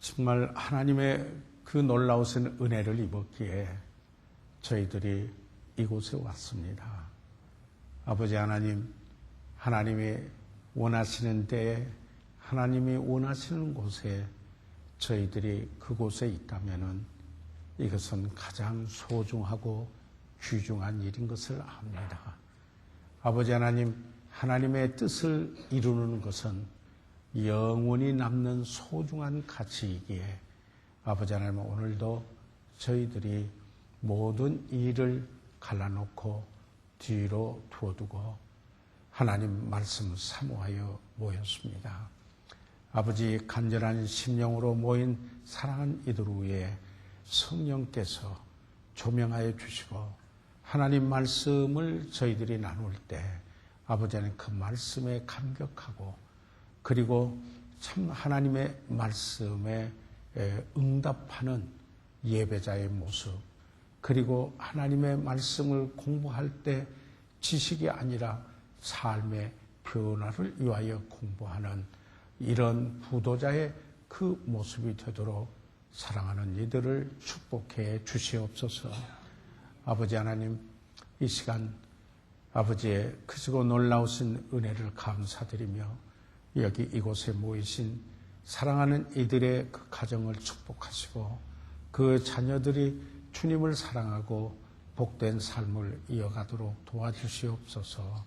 정말 하나님의 그 놀라우신 은혜를 입었기에 저희들이 이곳에 왔습니다. 아버지 하나님, 하나님이 원하시는 때에 하나님이 원하시는 곳에 저희들이 그곳에 있다면은 이것은 가장 소중하고 귀중한 일인 것을 압니다. 아버지 하나님, 하나님의 뜻을 이루는 것은 영원히 남는 소중한 가치이기에 아버지 하나님, 오늘도 저희들이 모든 일을 갈라놓고 뒤로 두어두고 하나님 말씀 사모하여 모였습니다. 아버지, 간절한 심령으로 모인 사랑하는 이들 위에 성령께서 조명하여 주시고 하나님 말씀을 저희들이 나눌 때 아버지 하나님 그 말씀에 감격하고 그리고 참 하나님의 말씀에 응답하는 예배자의 모습, 그리고 하나님의 말씀을 공부할 때 지식이 아니라 삶의 변화를 위하여 공부하는 이런 부도자의 그 모습이 되도록 사랑하는 이들을 축복해 주시옵소서. 아버지 하나님, 이 시간 아버지의 크시고 놀라우신 은혜를 감사드리며 여기 이곳에 모이신 사랑하는 이들의 그 가정을 축복하시고 그 자녀들이 주님을 사랑하고 복된 삶을 이어가도록 도와주시옵소서.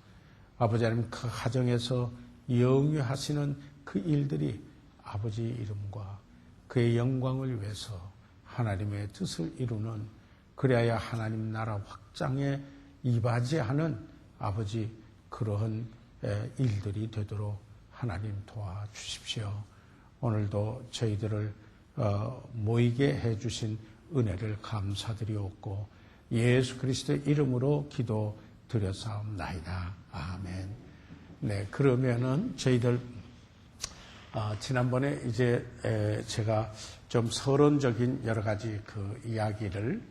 아버지 하나님, 그 가정에서 영위하시는 그 일들이 아버지 이름과 그의 영광을 위해서 하나님의 뜻을 이루는, 그래야 하나님 나라 확장에 이바지하는 아버지 그러한 일들이 되도록 하나님 도와주십시오. 오늘도 저희들을 모이게 해주신 은혜를 감사드리옵고 예수 그리스도의 이름으로 기도 드려사옵나이다. 아멘. 네, 그러면은 저희들 지난번에 이제 제가 좀 서론적인 여러 가지 그 이야기를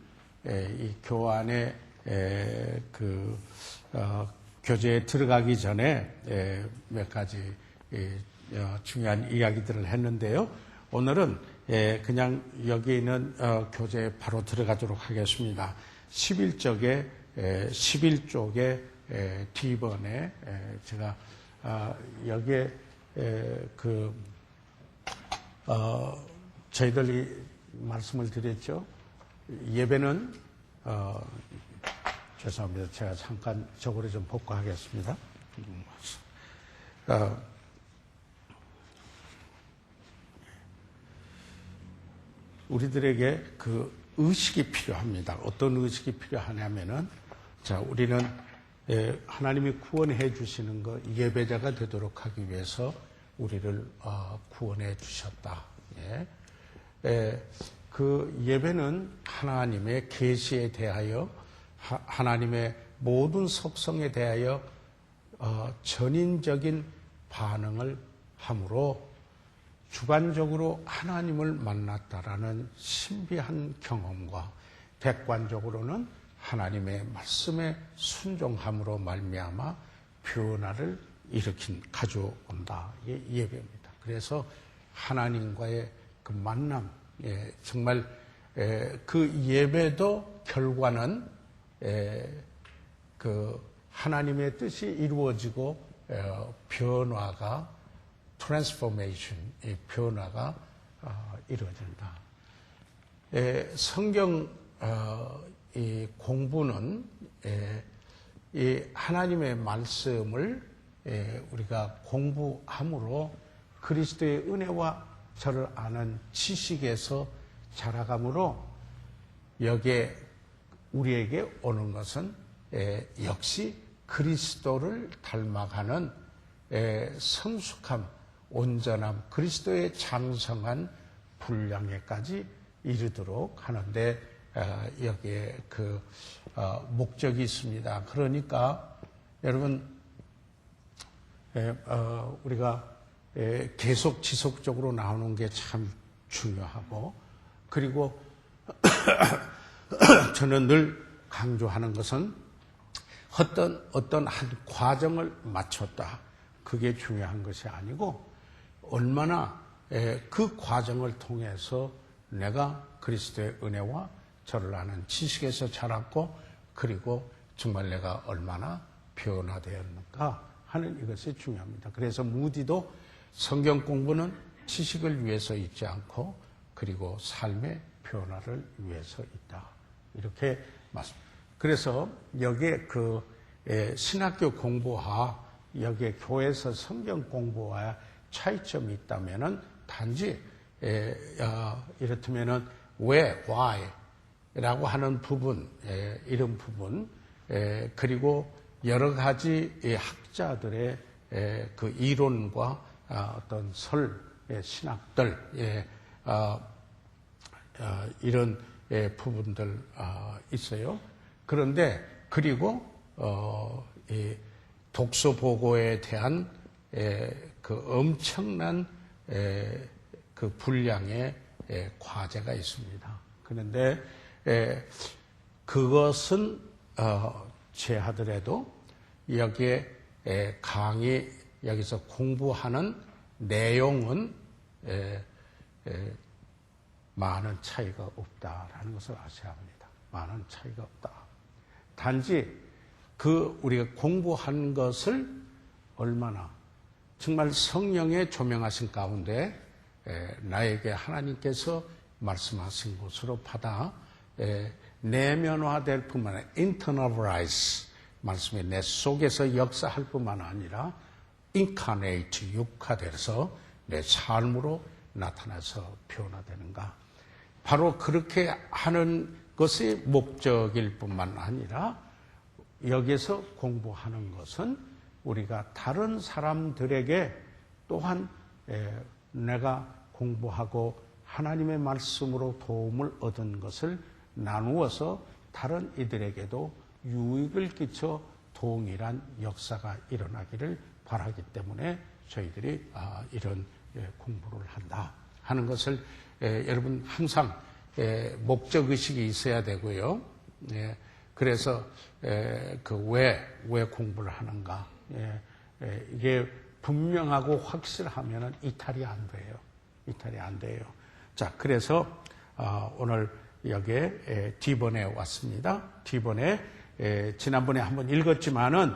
이 교환의 그 교제에 들어가기 전에 몇 가지 중요한 이야기들을 했는데요. 오늘은 그냥 여기 있는 교재에 바로 들어가도록 하겠습니다. 11쪽에 D번에 제가 여기에 저희들이 말씀을 드렸죠. 예배는 죄송합니다. 제가 잠깐 저거를 좀 복구하겠습니다. 우리들에게 그 의식이 필요합니다. 어떤 의식이 필요하냐면은, 자, 우리는 하나님이 구원해 주시는 것, 예배자가 되도록 하기 위해서 우리를 구원해 주셨다. 그 예배는 하나님의 계시에 대하여, 하나님의 모든 속성에 대하여 전인적인 반응을 함으로 주관적으로 하나님을 만났다라는 신비한 경험과 객관적으로는 하나님의 말씀에 순종함으로 말미암아 변화를 가져온다. 예배입니다. 그래서 하나님과의 그 만남, 정말 그 예배도 결과는 그 하나님의 뜻이 이루어지고 변화가 트랜스포메이션, 이 변화가 이루어진다. 성경 이 공부는 이 하나님의 말씀을 우리가 공부함으로 그리스도의 은혜와 저를 아는 지식에서 자라감으로 여기에 우리에게 오는 것은 역시 그리스도를 닮아가는 성숙함, 온전함, 그리스도의 장성한 분량에까지 이르도록 하는데 여기에 그 목적이 있습니다. 그러니까 여러분 우리가 계속 지속적으로 나오는 게 참 중요하고, 그리고 저는 늘 강조하는 것은 어떤 한 과정을 마쳤다, 그게 중요한 것이 아니고 얼마나 그 과정을 통해서 내가 그리스도의 은혜와 저를 아는 지식에서 자랐고 그리고 정말 내가 얼마나 변화되었는가 하는 이것이 중요합니다. 그래서 무디도 성경 공부는 지식을 위해서 있지 않고 그리고 삶의 변화를 위해서 있다. 이렇게 말씀합니다. 그래서 여기에 신학교 공부와 여기에 교회에서 성경 공부와 차이점이 있다면은 단지 이렇다면은 왜, why라고 하는 부분, 이런 부분, 그리고 여러 가지 학자들의 그 이론과 어떤 신학들, 이런 부분들 있어요. 그런데 그리고 이 독서 보고에 대한 그 엄청난 그 분량의 과제가 있습니다. 그런데 그것은 제하더라도 여기에 강의 여기서 공부하는 내용은 많은 차이가 없다라는 것을 아셔야 합니다. 많은 차이가 없다. 단지 우리가 공부한 것을 얼마나 정말 성령의 조명하신 가운데 나에게 하나님께서 말씀하신 것으로 받아 내면화될 뿐만 아니라 internalize 말씀이 내 속에서 역사할 뿐만 아니라 incarnate 육화돼서 내 삶으로 나타나서 변화되는가. 바로 그렇게 하는 것이 목적일 뿐만 아니라 여기서 공부하는 것은 우리가 다른 사람들에게 또한 내가 공부하고 하나님의 말씀으로 도움을 얻은 것을 나누어서 다른 이들에게도 유익을 끼쳐 동일한 역사가 일어나기를 바라기 때문에 저희들이 이런 공부를 한다 하는 것을 여러분 항상 목적의식이 있어야 되고요. 그래서 왜 공부를 하는가. 이게 분명하고 확실하면 이탈이 안 돼요. 이탈이 안 돼요. 자, 그래서 오늘 여기에 D번에 왔습니다. D번에 지난번에 한번 읽었지만은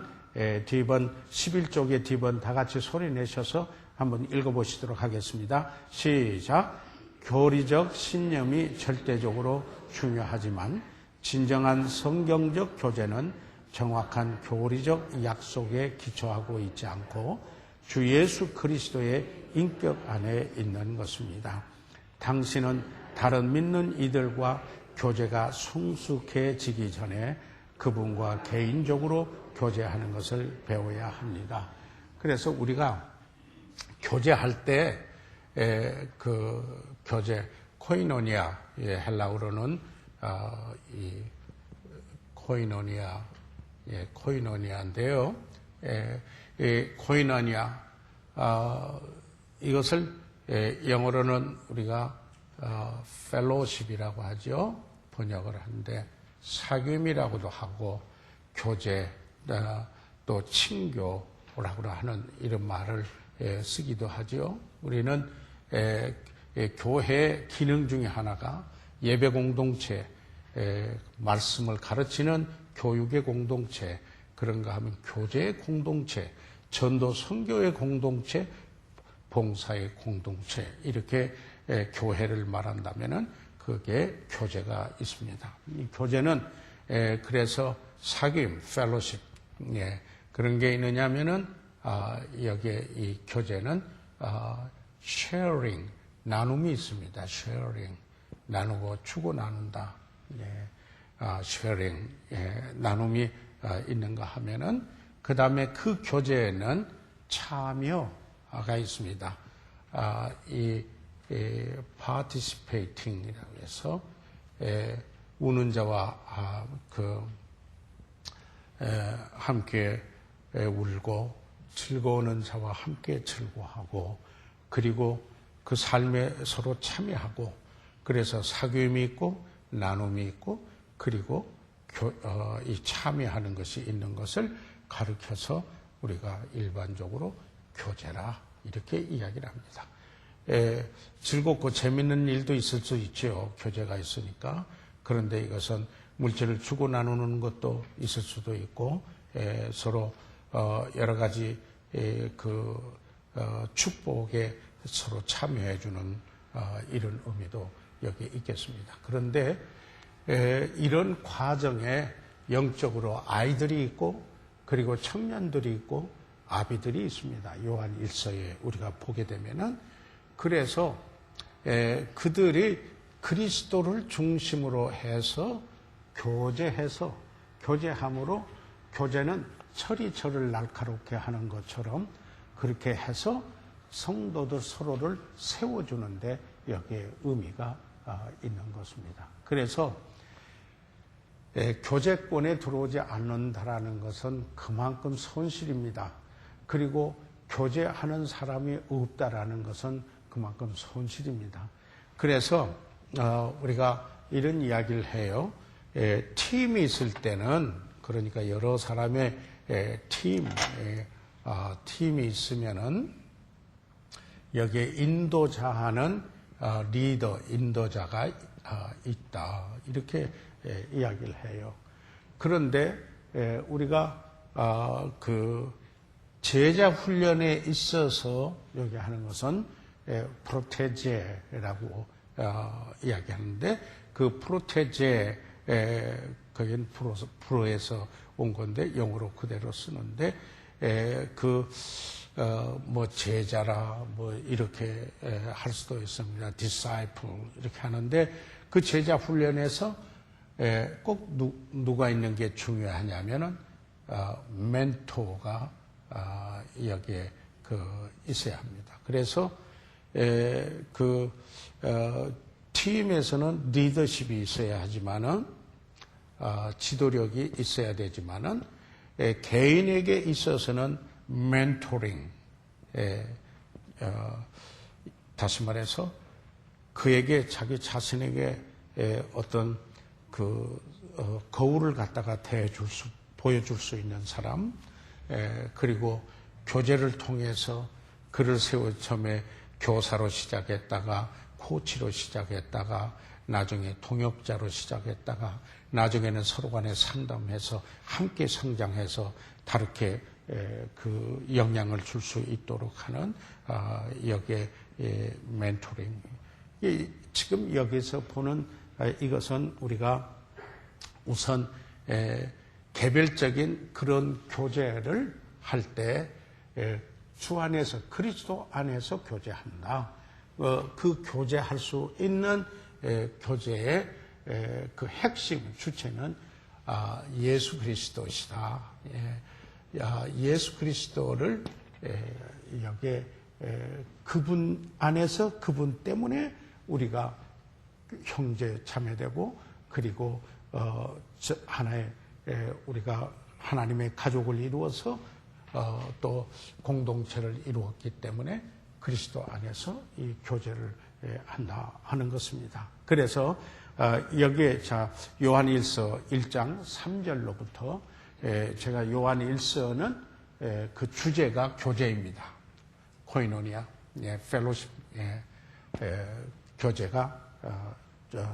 D번 11쪽의 D번 다 같이 소리 내셔서 한번 읽어보시도록 하겠습니다. 시작. 교리적 신념이 절대적으로 중요하지만 진정한 성경적 교제는 정확한 교리적 약속에 기초하고 있지 않고 주 예수 그리스도의 인격 안에 있는 것입니다. 당신은 다른 믿는 이들과 교제가 성숙해지기 전에 그분과 개인적으로 교제하는 것을 배워야 합니다. 그래서 우리가 교제할 때 그 교제 코이노니아, 헬라어로는 이 코이노니아인데요. 이 코이노니아 이것을 영어로는 우리가 펠로십이라고 하죠. 번역을 하는데 사귐이라고도 하고 교제 또 친교라고 하는 이런 말을 쓰기도 하죠. 우리는 교회 기능 중에 하나가 예배 공동체, 말씀을 가르치는 교육의 공동체, 그런가 하면 교제의 공동체, 전도 선교의 공동체, 봉사의 공동체, 이렇게 교회를 말한다면은 그게 교제가 있습니다. 이 교제는 그래서 사귐, 펠로십, 그런 게 있느냐면은 여기에 이 교제는 sharing, 나눔이 있습니다. sharing, 나누고 주고 나눈다. sharing, 나눔이 있는가 하면은 그 다음에 그 교제에는 참여가 있습니다. 이 participating이라고 해서 우는 자와 함께 울고 즐거워하는 자와 함께 즐거워하고 그리고 그 삶에 서로 참여하고 그래서 사귐이 있고 나눔이 있고 그리고 이 참여하는 것이 있는 것을 가르쳐서 우리가 일반적으로 교제라 이렇게 이야기를 합니다. 즐겁고 재밌는 일도 있을 수 있죠. 교제가 있으니까. 그런데 이것은 물질을 주고 나누는 것도 있을 수도 있고, 서로 여러 가지 축복에 서로 참여해주는 이런 의미도 여기에 있겠습니다. 그런데 이런 과정에 영적으로 아이들이 있고, 그리고 청년들이 있고, 아비들이 있습니다. 요한 1서에 우리가 보게 되면은. 그래서 그들이 그리스도를 중심으로 해서 교제함으로, 교제는 철이 철을 날카롭게 하는 것처럼 그렇게 해서 성도들 서로를 세워주는데 여기에 의미가 있는 것입니다. 그래서 교제권에 들어오지 않는다라는 것은 그만큼 손실입니다. 그리고 교제하는 사람이 없다라는 것은 그만큼 손실입니다. 그래서 우리가 이런 이야기를 해요. 팀이 있을 때는, 그러니까 여러 사람의 팀이 있으면은 여기에 인도자하는 인도자가 있다, 이렇게 이야기를 해요. 그런데 우리가 제자 훈련에 있어서 여기 하는 것은 프로테제라고 이야기하는데, 그 프로테제, 거긴 불어에서 온 건데 영어로 그대로 쓰는데, 제자라 이렇게 할 수도 있습니다. disciple 이렇게 하는데, 그 제자 훈련에서 꼭 누가 있는 게 중요하냐면은 멘토가 여기에 있어야 합니다. 그래서 팀에서는 리더십이 있어야 하지만은 지도력이 있어야 되지만은 개인에게 있어서는 멘토링, 다시 말해서 그에게 자기 자신에게 어떤 거울을 갖다가 보여줄 수 있는 사람, 그리고 교제를 통해서 그를 처음에 교사로 시작했다가 코치로 시작했다가 나중에 동역자로 시작했다가 나중에는 서로 간에 상담해서 함께 성장해서 다르게 그 영향을 줄 수 있도록 하는 여기에 멘토링. 지금 여기서 보는 이것은 우리가 우선 개별적인 그런 교제를 할 때 주 안에서, 그리스도 안에서 교제한다. 그 교제할 수 있는 교제의 그 핵심, 주체는 예수 그리스도시다. 예수 그리스도를 여기에 그분 안에서, 그분 때문에 우리가 형제 자매되고, 그리고 하나의 우리가 하나님의 가족을 이루어서 또 공동체를 이루었기 때문에 그리스도 안에서 이 교제를 한다 하는 것입니다. 그래서 여기에 요한 1서 1장 3절로부터 제가 요한 1서는 그 주제가 교제입니다. 코이노니아, 펠로십, 교제가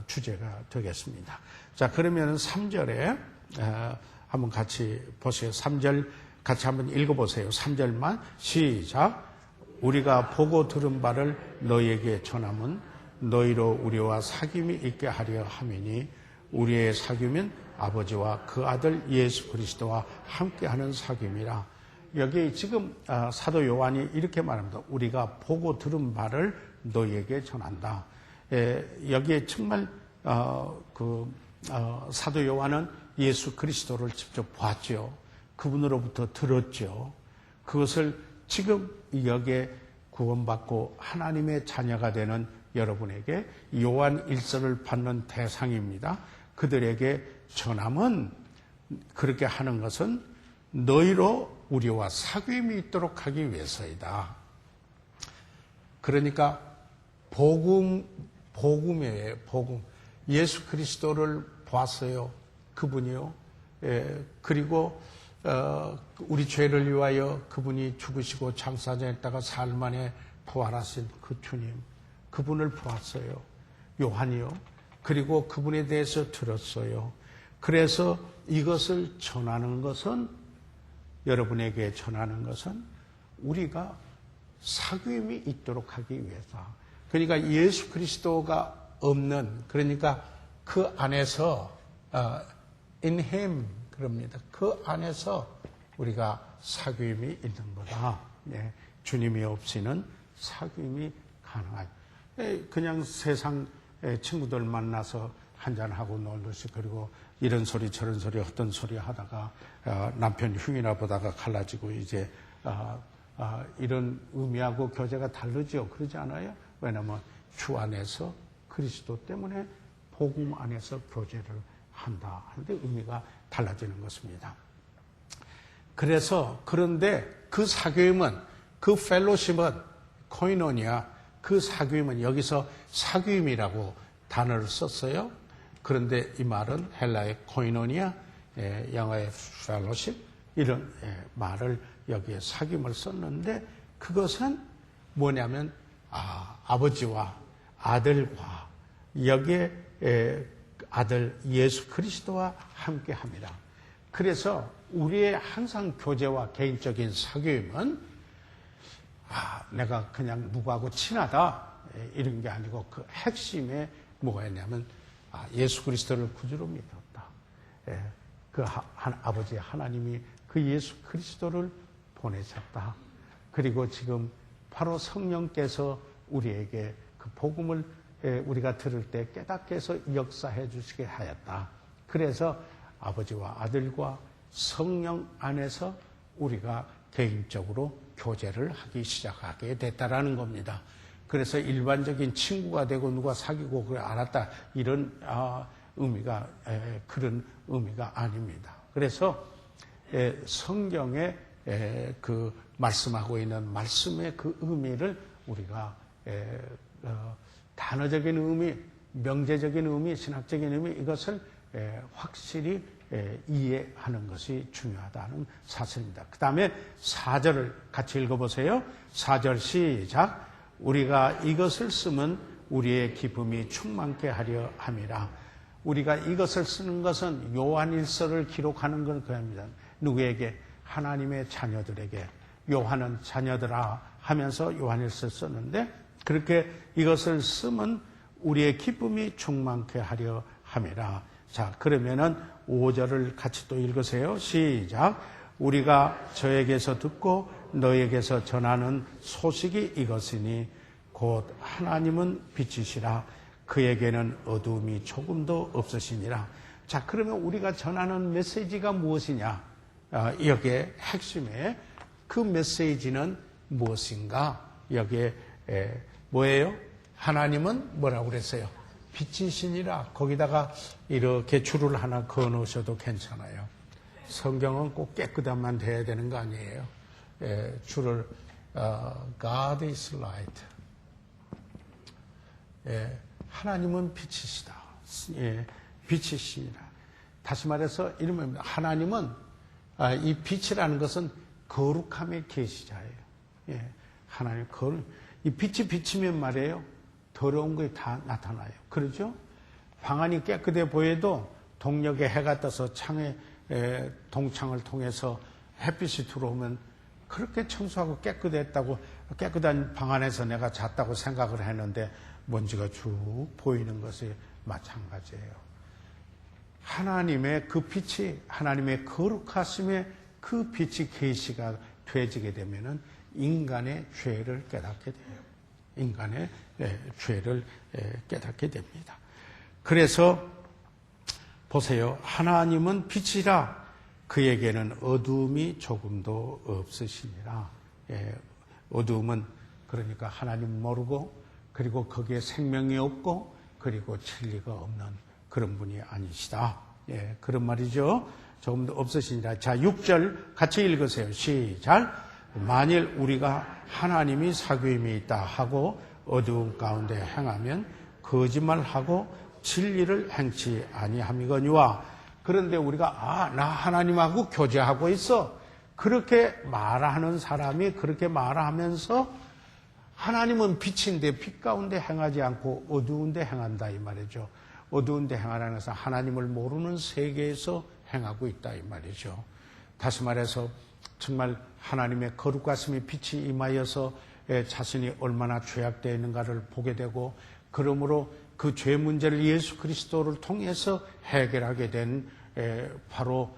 주제가 되겠습니다. 자, 그러면 3절에 한번 같이 보세요. 3절 같이 한번 읽어보세요. 3절만 시작. 우리가 보고 들은 바를 너희에게 전함은 너희로 우리와 사귐이 있게 하려 함이니 우리의 사귐은 아버지와 그 아들 예수 그리스도와 함께하는 사귐이라. 여기 지금 사도 요한이 이렇게 말합니다. 우리가 보고 들은 바를 너희에게 전한다. 여기에 정말 사도 요한은 예수 그리스도를 직접 봤죠. 그분으로부터 들었죠. 그것을 지금 여기에 구원받고 하나님의 자녀가 되는 여러분에게 요한 1서를 받는 대상입니다. 그들에게 전함은, 그렇게 하는 것은 너희로 우리와 사귐이 있도록 하기 위해서이다. 그러니까 복음이에요. 복음. 예수 그리스도를 봤어요. 그분이요. 그리고 우리 죄를 위하여 그분이 죽으시고 장사자했다가 사흘 만에 부활하신 그 주님, 그분을 보았어요. 요한이요. 그리고 그분에 대해서 들었어요. 그래서 이것을 전하는 것은, 여러분에게 전하는 것은 우리가 사귐이 있도록 하기 위해서. 그러니까 예수 그리스도가 없는, 그러니까 그 안에서 in him 그럽니다. 그 안에서 우리가 사귐이 있는 거다. 예, 주님이 없이는 사귐이 가능하죠. 그냥 세상 친구들 만나서 한잔하고 놀듯이, 그리고 이런 소리 저런 소리 어떤 소리 하다가 남편 흉이나 보다가 갈라지고, 이제 이런 의미하고 교제가 다르죠. 그러지 않아요? 왜냐하면 주 안에서 그리스도 때문에 복음 안에서 교제를 한다 하는데 의미가 달라지는 것입니다. 그래서, 그런데 그 사귐은, 그 펠로십은, 코이노니아, 그 사귐은, 여기서 사귐이라고 단어를 썼어요. 그런데 이 말은 헬라의 코이노니아, 영어의 펠로십, 이런 말을 여기에 사귐을 썼는데, 그것은 뭐냐면 아버지와 아들과, 여기에 아들 예수 그리스도와 함께합니다. 그래서 우리의 항상 교제와 개인적인 사귐은 내가 그냥 누구하고 친하다 이런 게 아니고, 그 핵심에 뭐였냐면 예수 그리스도를 구주로 믿었다. 그 아버지 하나님이 그 예수 그리스도를 보내셨다. 그리고 지금 바로 성령께서 우리에게 그 복음을 우리가 들을 때 깨닫게 해서 역사해 주시게 하였다. 그래서 아버지와 아들과 성령 안에서 우리가 개인적으로 교제를 하기 시작하게 됐다라는 겁니다. 그래서 일반적인 친구가 되고 누가 사귀고 그걸 알았다, 이런 의미가, 그런 의미가 아닙니다. 그래서 성경에 그 말씀하고 있는 말씀의 그 의미를 우리가 단어적인 의미, 명제적인 의미, 신학적인 의미, 이것을 확실히 이해하는 것이 중요하다는 사실입니다. 그 다음에 4절을 같이 읽어보세요. 4절 시작. 우리가 이것을 쓰면 우리의 기쁨이 충만케 하려 함이라. 우리가 이것을 쓰는 것은 요한일서를 기록하는 건 그겁니다. 누구에게? 하나님의 자녀들에게. 요한은 자녀들아 하면서 요한일서 썼는데, 그렇게 이것을 쓰면 우리의 기쁨이 충만케 하려 함이라. 자, 그러면은 5절을 같이 또 읽으세요. 시작. 우리가 저에게서 듣고 너에게서 전하는 소식이 이것이니 곧 하나님은 빛이시라. 그에게는 어두움이 조금도 없으시니라. 자, 그러면 우리가 전하는 메시지가 무엇이냐? 여기에 핵심에 그 메시지는 무엇인가? 여기에 뭐예요? 하나님은 뭐라고 그랬어요? 빛이시니라. 거기다가 이렇게 줄을 하나 그어 놓으셔도 괜찮아요. 성경은 꼭 깨끗하면 돼야 되는 거 아니에요? 줄을 God is light. 하나님은 빛이시다. 빛이시니라. 다시 말해서 이러면 하나님은 이 빛이라는 것은 거룩함의 계시자예요. 하나님 이 빛이 비치면 말이에요, 더러운 것이 다 나타나요. 그렇죠? 방 안이 깨끗해 보여도 동력에 해가 떠서 창에 동창을 통해서 햇빛이 들어오면 그렇게 청소하고 깨끗했다고, 깨끗한 방 안에서 내가 잤다고 생각을 했는데 먼지가 쭉 보이는 것이 마찬가지예요. 하나님의 그 빛이, 하나님의 거룩하심의 그 빛이 계시가 되어지게 되면은 인간의 죄를 깨닫게 돼요. 인간의 죄를 깨닫게 됩니다. 그래서 보세요. 하나님은 빛이라. 그에게는 어두움이 조금도 없으시니라. 어두움은 그러니까 하나님 모르고, 그리고 거기에 생명이 없고, 그리고 진리가 없는 그런 분이 아니시다. 그런 말이죠. 조금도 없으시니라. 자, 6절 같이 읽으세요. 시작. 만일 우리가 하나님이 사귐이 있다 하고 어두운 가운데 행하면 거짓말하고 진리를 행치 아니함이거니와. 그런데 우리가 나 하나님하고 교제하고 있어, 그렇게 말하는 사람이 그렇게 말하면서 하나님은 빛인데 빛 가운데 행하지 않고 어두운데 행한다 이 말이죠. 어두운데 행하라는 것은 하나님을 모르는 세계에서 행하고 있다 이 말이죠. 다시 말해서 정말 하나님의 거룩하심이 빛이 임하여서 자신이 얼마나 죄악되어 있는가를 보게 되고, 그러므로 그 죄 문제를 예수 그리스도를 통해서 해결하게 된 바로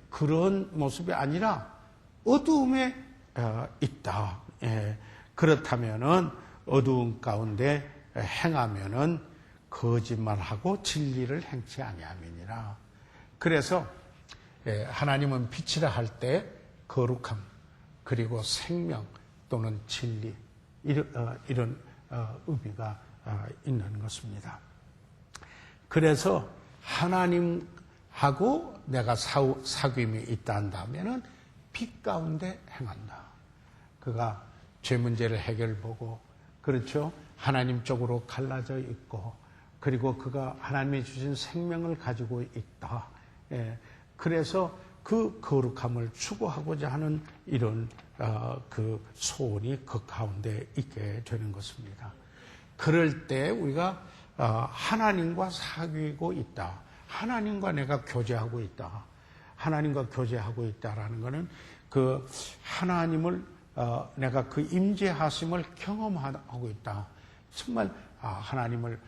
그런 모습이 아니라 어두움에 있다. 그렇다면은 어두움 가운데 행하면은 거짓말하고 진리를 행치 아니함이니라. 그래서 하나님은 빛이라 할 때 거룩함 그리고 생명 또는 진리 이런 의미가 있는 것입니다. 그래서 하나님하고 내가 사귐이 있다 한다면은 빛 가운데 행한다. 그가 죄 문제를 해결보고, 그렇죠? 하나님 쪽으로 갈라져 있고, 그리고 그가 하나님이 주신 생명을 가지고 있다. 그래서 그 거룩함을 추구하고자 하는 이런 그 소원이 그 가운데 있게 되는 것입니다. 그럴 때 우리가 하나님과 사귀고 있다. 하나님과 내가 교제하고 있다. 하나님과 교제하고 있다라는 것은 그 하나님을 내가 그 임재하심을 경험하고 있다. 정말 하나님을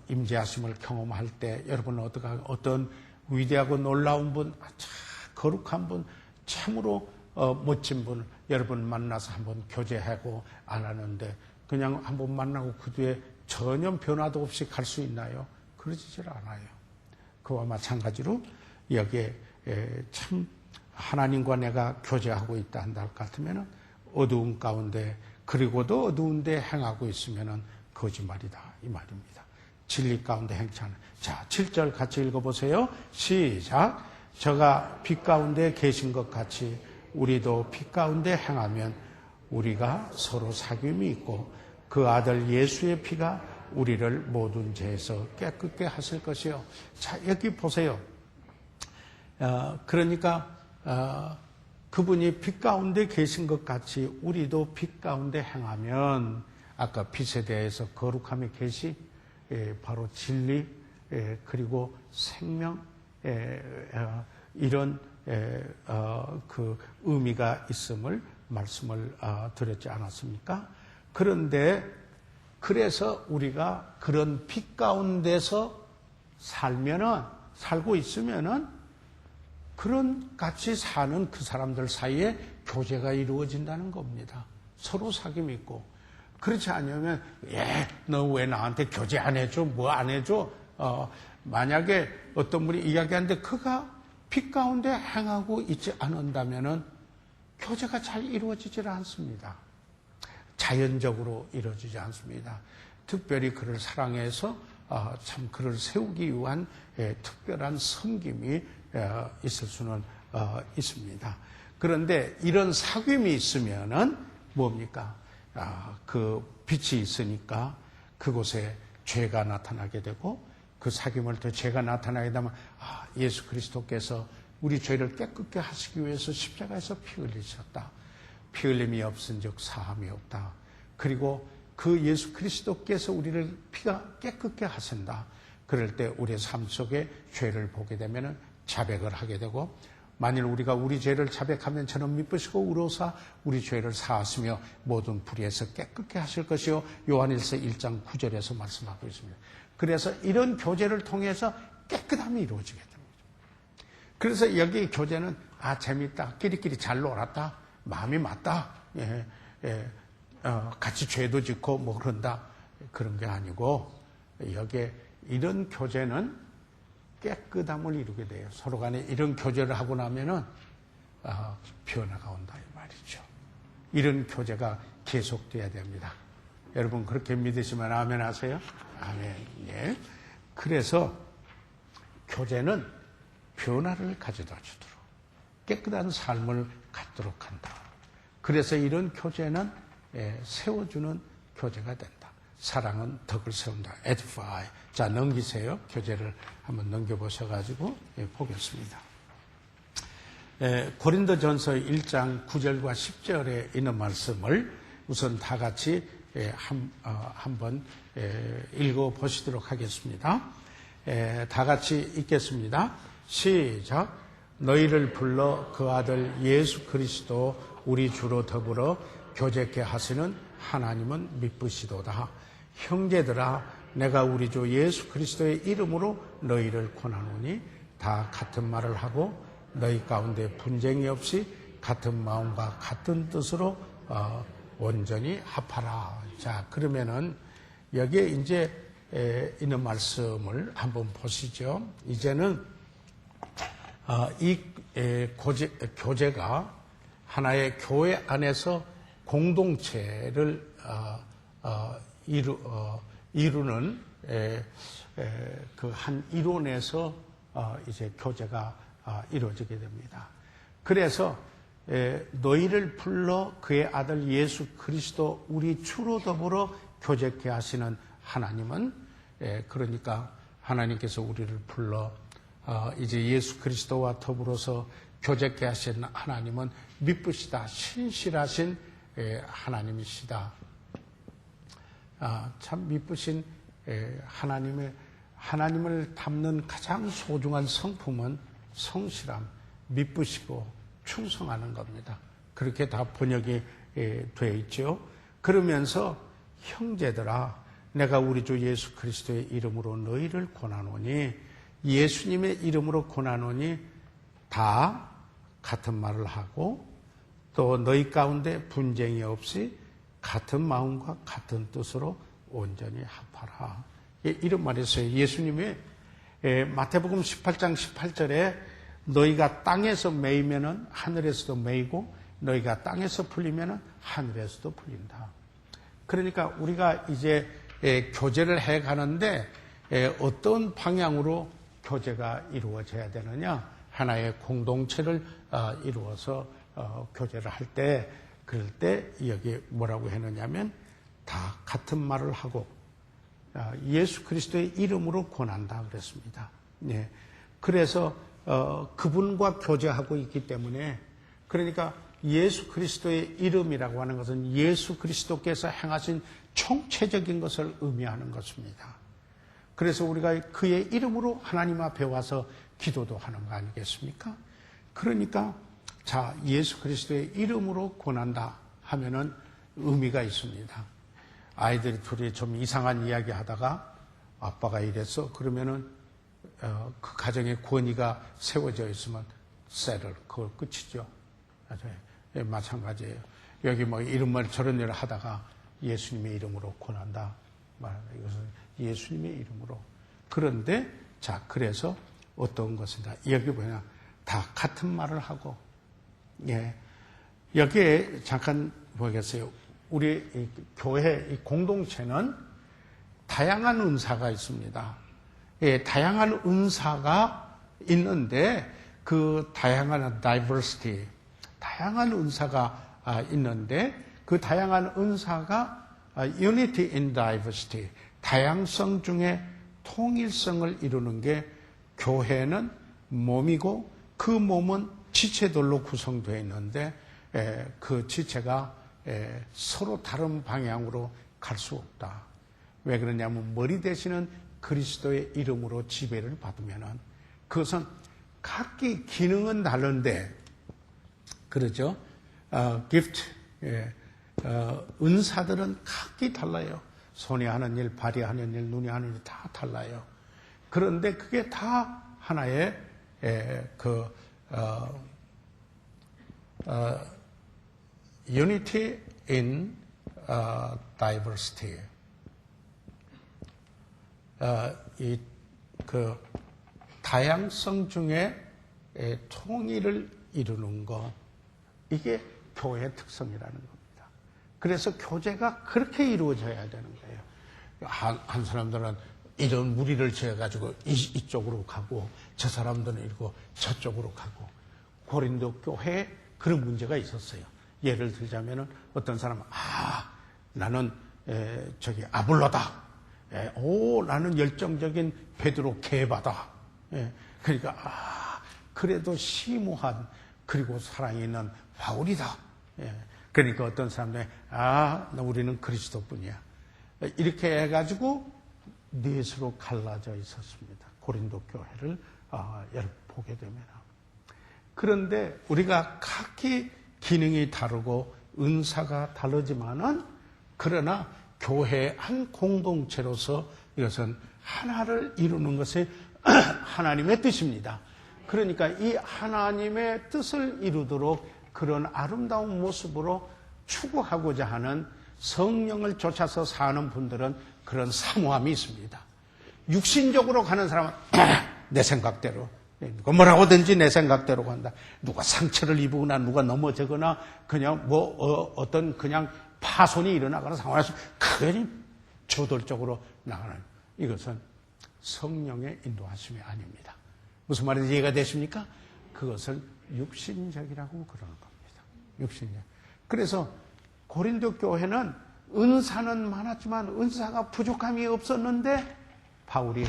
임재하심을 경험할 때 여러분은 어떤 위대하고 놀라운 분, 거룩한 분, 참으로 멋진 분 여러분 만나서 한번 교제하고 안 하는데 그냥 한번 만나고 그 뒤에 전혀 변화도 없이 갈 수 있나요? 그러지질 않아요. 그와 마찬가지로 여기에 참 하나님과 내가 교제하고 있다 한다 할 것 같으면 어두운 가운데, 그리고도 어두운데 행하고 있으면 거짓말이다 이 말입니다. 진리 가운데 행치 않은. 자, 7절 같이 읽어보세요. 시작. 저가 빛 가운데 계신 것 같이 우리도 빛 가운데 행하면 우리가 서로 사귐이 있고 그 아들 예수의 피가 우리를 모든 죄에서 깨끗게 하실 것이요. 자, 여기 보세요. 그러니까 그분이 빛 가운데 계신 것 같이 우리도 빛 가운데 행하면, 아까 빛에 대해서 거룩함의 계시, 바로 진리, 그리고 생명, 이런 그 의미가 있음을 말씀을 드렸지 않았습니까? 그런데 그래서 우리가 그런 빛 가운데서 살고 있으면은 그런 같이 사는 그 사람들 사이에 교제가 이루어진다는 겁니다. 서로 사귐이 있고. 그렇지 않으면 너 왜 나한테 교제 안 해줘? 뭐 안 해줘? 만약에 어떤 분이 이야기하는데 그가 빛 가운데 행하고 있지 않는다면은 교제가 잘 이루어지질 않습니다. 자연적으로 이루어지지 않습니다. 특별히 그를 사랑해서 참 그를 세우기 위한 특별한 섬김이 있을 수는 있습니다. 그런데 이런 사귐이 있으면은 뭡니까? 그 빛이 있으니까 그곳에 죄가 나타나게 되고, 그 사귐을 더 죄가 나타나게 되면 예수 그리스도께서 우리 죄를 깨끗게 하시기 위해서 십자가에서 피 흘리셨다. 피 흘림이 없은즉 사함이 없다. 그리고 그 예수 그리스도께서 우리를 피가 깨끗게 하신다. 그럴 때 우리의 삶 속에 죄를 보게 되면 자백을 하게 되고, 만일 우리가 우리 죄를 자백하면 저는 미쁘시고 우로사 우리 죄를 사하시며 모든 불의에서 깨끗게 하실 것이요. 요한일서 1장 9절에서 말씀하고 있습니다. 그래서 이런 교제를 통해서 깨끗함이 이루어지게 됩니다. 그래서 여기 교제는 재밌다, 끼리끼리 잘 놀았다, 마음이 맞다, 같이 죄도 짓고 뭐 그런다, 그런 게 아니고, 여기에 이런 교제는 깨끗함을 이루게 돼요. 서로 간에 이런 교제를 하고 나면은 변화가 온다 이 말이죠. 이런 교제가 계속돼야 됩니다. 여러분 그렇게 믿으시면 아멘 하세요? 아멘. 예. 그래서 교제는 변화를 가져다 주도록, 깨끗한 삶을 갖도록 한다. 그래서 이런 교제는 세워주는 교제가 된다. 사랑은 덕을 세운다. edify. 자, 넘기세요. 교제를 한번 넘겨보셔가지고 보겠습니다. 고린도전서 1장 9절과 10절에 있는 말씀을 우선 다 같이 한번 읽어보시도록 하겠습니다. 다 같이 읽겠습니다. 시작. 너희를 불러 그 아들 예수 그리스도 우리 주로 더불어 교제케 하시는 하나님은 미쁘시도다. 형제들아, 내가 우리 주 예수 그리스도의 이름으로 너희를 권하노니 다 같은 말을 하고 너희 가운데 분쟁이 없이 같은 마음과 같은 뜻으로 온전히 합하라. 자, 그러면은 여기에 이제 있는 말씀을 한번 보시죠. 이제는 이 교제가 하나의 교회 안에서 공동체를 이루는 그 한 이론에서 이제 교제가 이루어지게 됩니다. 그래서 너희를 불러 그의 아들 예수 그리스도 우리 주로 더불어 교제케 하시는 하나님은, 그러니까 하나님께서 우리를 불러 이제 예수 그리스도와 더불어서 교제케 하시는 하나님은 미쁘시다, 신실하신 하나님이시다. 참 미쁘신 하나님을 담는 가장 소중한 성품은 성실함, 미쁘시고 충성하는 겁니다. 그렇게 다 번역이 되어 있죠. 그러면서 형제들아, 내가 우리 주 예수 그리스도의 이름으로 너희를 권하노니, 예수님의 이름으로 권하노니 다 같은 말을 하고 또 너희 가운데 분쟁이 없이 같은 마음과 같은 뜻으로 온전히 합하라. 이런 말이 있어요. 예수님이 마태복음 18장 18절에 너희가 땅에서 매이면은 하늘에서도 매이고 너희가 땅에서 풀리면은 하늘에서도 풀린다. 그러니까 우리가 이제 교제를 해 가는데 어떤 방향으로 교제가 이루어져야 되느냐? 하나의 공동체를 이루어서 교제를 할 때, 그럴 때 여기 뭐라고 했느냐면 다 같은 말을 하고 예수 그리스도의 이름으로 권한다 그랬습니다. 네. 그래서 그분과 교제하고 있기 때문에, 그러니까 예수 그리스도의 이름이라고 하는 것은 예수 그리스도께서 행하신 총체적인 것을 의미하는 것입니다. 그래서 우리가 그의 이름으로 하나님 앞에 와서 기도도 하는 거 아니겠습니까? 그러니까 자, 예수 그리스도의 이름으로 권한다 하면은 의미가 있습니다. 아이들이 둘이 좀 이상한 이야기 하다가 아빠가 이랬어. 그러면은 그 가정에 권위가 세워져 있으면 settle, 그걸 끝이죠. 맞아요. 마찬가지예요. 여기 뭐 이런 말 저런 일을 하다가 예수님의 이름으로 권한다. 이것은 예수님의 이름으로. 그런데 자, 그래서 어떤 것인가? 여기 뭐냐? 다 같은 말을 하고, 여기에 잠깐 보겠어요. 우리 이 교회 이 공동체는 다양한 은사가 있습니다. 다양한 은사가 있는데 그 다양한 diversity, 다양한 은사가 있는데 그 다양한 은사가 unity in diversity, 다양성 중에 통일성을 이루는 게 교회는 몸이고 그 몸은 지체들로 구성되어 있는데 그 지체가 서로 다른 방향으로 갈 수 없다. 왜 그러냐면 머리 되시는 그리스도의 이름으로 지배를 받으면은 그것은 각기 기능은 다른데, 그러죠? gift, 은사들은 각기 달라요. 손이 하는 일, 발이 하는 일, 눈이 하는 일 다 달라요. 그런데 그게 다 하나의 unity in diversity. 이 다양성 중에 통일을 이루는 것, 이게 교회의 특성이라는 겁니다. 그래서 교제가 그렇게 이루어져야 되는 거예요. 한 사람들은 이런 무리를 지어가지고 이쪽으로 가고, 저 사람들은 이러고 저쪽으로 가고. 고린도 교회에 그런 문제가 있었어요. 예를 들자면은 어떤 사람은 나는 저기 아볼로다. 나는 열정적인 베드로 게바다. 그러니까 그래도 심오한 그리고 사랑이 있는 바울이다. 그러니까 어떤 사람들이 우리는 그리스도뿐이야. 이렇게 해가지고 넷으로 갈라져 있었습니다. 고린도 교회를 보게 되면. 그런데 우리가 각기 기능이 다르고 은사가 다르지만은 그러나 교회 한 공동체로서 이것은 하나를 이루는 것이 하나님의 뜻입니다. 그러니까 이 하나님의 뜻을 이루도록 그런 아름다운 모습으로 추구하고자 하는 성령을 쫓아서 사는 분들은 그런 사모함이 있습니다. 육신적으로 가는 사람은 내 생각대로, 누가 뭐라고든지 내 생각대로 간다. 누가 상처를 입거나 누가 넘어지거나 그냥 어떤 그냥 파손이 일어나거나 상황에서 괜히 저돌적으로 나가는, 이것은 성령의 인도하심이 아닙니다. 무슨 말인지 이해가 되십니까? 그것은 육신적이라고 그러는 겁니다. 육신적. 그래서 고린도 교회는 은사는 많았지만 은사가 부족함이 없었는데 바울이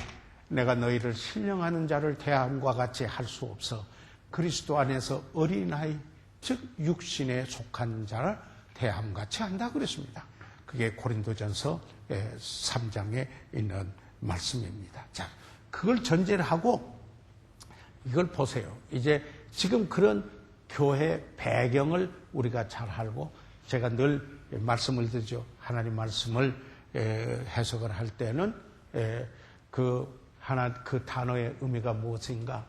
내가 너희를 신령하는 자를 대함과 같이 할 수 없어 그리스도 안에서 어린아이 즉 육신에 속한 자를 대함같이 한다 그랬습니다. 그게 고린도전서 3장에 있는 말씀입니다. 자, 그걸 전제를 하고 이걸 보세요. 이제 지금 그런 교회 배경을 우리가 잘 알고, 제가 늘 말씀을 드리죠. 하나님 말씀을 해석을 할 때는 그 단어의 의미가 무엇인가,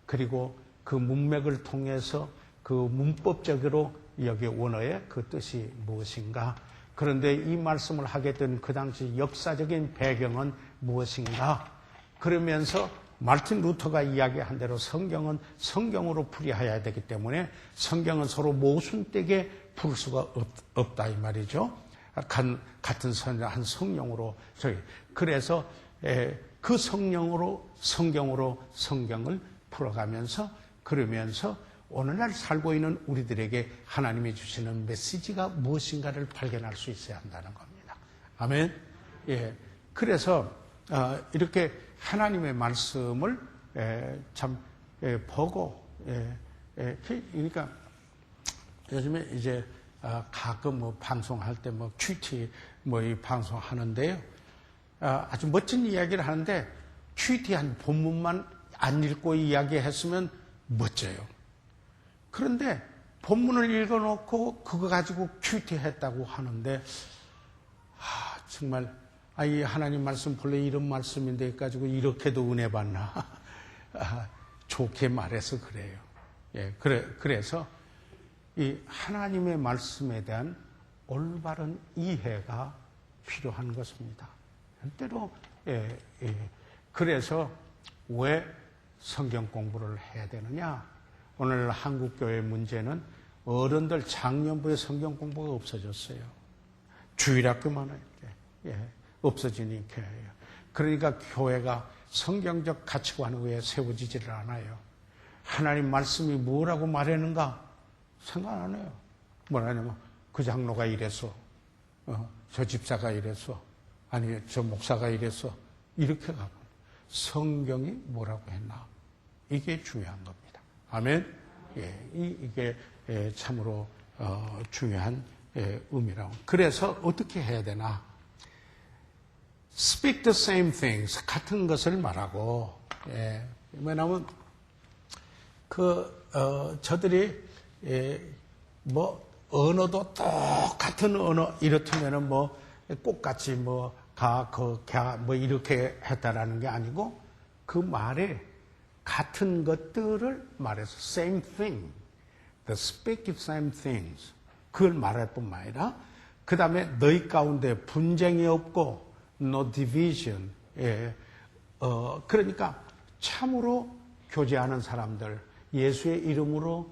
그리고 그 문맥을 통해서 그 문법적으로 여기 원어의 그 뜻이 무엇인가, 그런데 이 말씀을 하게 된 그 당시 역사적인 배경은 무엇인가, 그러면서 마르틴 루터가 이야기한 대로 성경은 성경으로 풀이해야 되기 때문에 성경은 서로 모순되게 풀 수가 없다 이 말이죠. 같은 한 성령으로 그래서 그 성령으로 성경을 풀어가면서 그러면서 오늘날 살고 있는 우리들에게 하나님이 주시는 메시지가 무엇인가를 발견할 수 있어야 한다는 겁니다. 아멘. 예. 그래서 이렇게 하나님의 말씀을 참 보고, 그러니까 요즘에 이제 가끔 방송할 때 큐티 이 방송하는데요. 아주 멋진 이야기를 하는데 큐티한 본문만 안 읽고 이야기했으면 멋져요. 그런데 본문을 읽어놓고 그거 가지고 큐티했다고 하는데 정말 이 하나님 말씀 본래 이런 말씀인데 가지고 이렇게도 은혜 받나 좋게 말해서 그래요. 예, 그래서 이 하나님의 말씀에 대한 올바른 이해가 필요한 것입니다. 때로 그래서 왜 성경 공부를 해야 되느냐? 오늘 한국교회 문제는 어른들 작년부에 성경 공부가 없어졌어요. 주일학교만 이렇게 없어지는 교회예요. 그러니까 교회가 성경적 가치관 위에 세워지지를 않아요. 하나님 말씀이 뭐라고 말하는가 생각 안 해요. 뭐라냐면 그 장로가 이래서, 저 집사가 이래서, 아니 저 목사가 이래서 이렇게 가고 성경이 뭐라고 했나, 이게 중요한 겁니다. 아멘. 예, 이게 참으로 중요한 의미라고. 그래서 어떻게 해야 되나? Speak the same things, 같은 것을 말하고. 왜냐하면 저들이 언어도 똑같은 언어 이렇다면은 똑같이 이렇게 했다라는 게 아니고 그 말에 같은 것들을 말해서 same thing, the speak the same things, 그걸 말할 뿐만 아니라 그 다음에 너희 가운데 분쟁이 없고 no division. 그러니까 참으로 교제하는 사람들 예수의 이름으로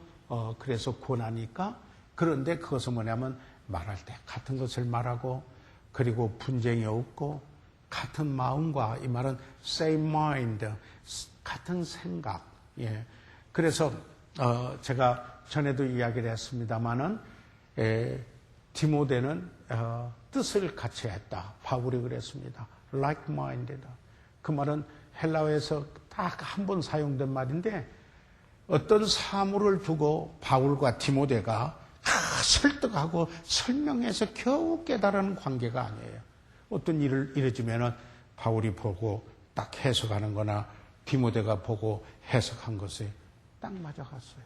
그래서 권하니까. 그런데 그것은 뭐냐면 말할 때 같은 것을 말하고, 그리고 분쟁이 없고 같은 마음과, 이 말은 same mind, 같은 생각. 예. 그래서 제가 전에도 이야기를 했습니다마는 디모데는 뜻을 같이 했다. 바울이 그랬습니다. like-minded. 그 말은 헬라어에서 딱 한 번 사용된 말인데 어떤 사물을 두고 바울과 디모데가 설득하고 설명해서 겨우 깨달은 관계가 아니에요. 어떤 일을 이루어지면은 바울이 보고 딱 해석하는 거나 디모데가 보고 해석한 것에 딱 맞아갔어요.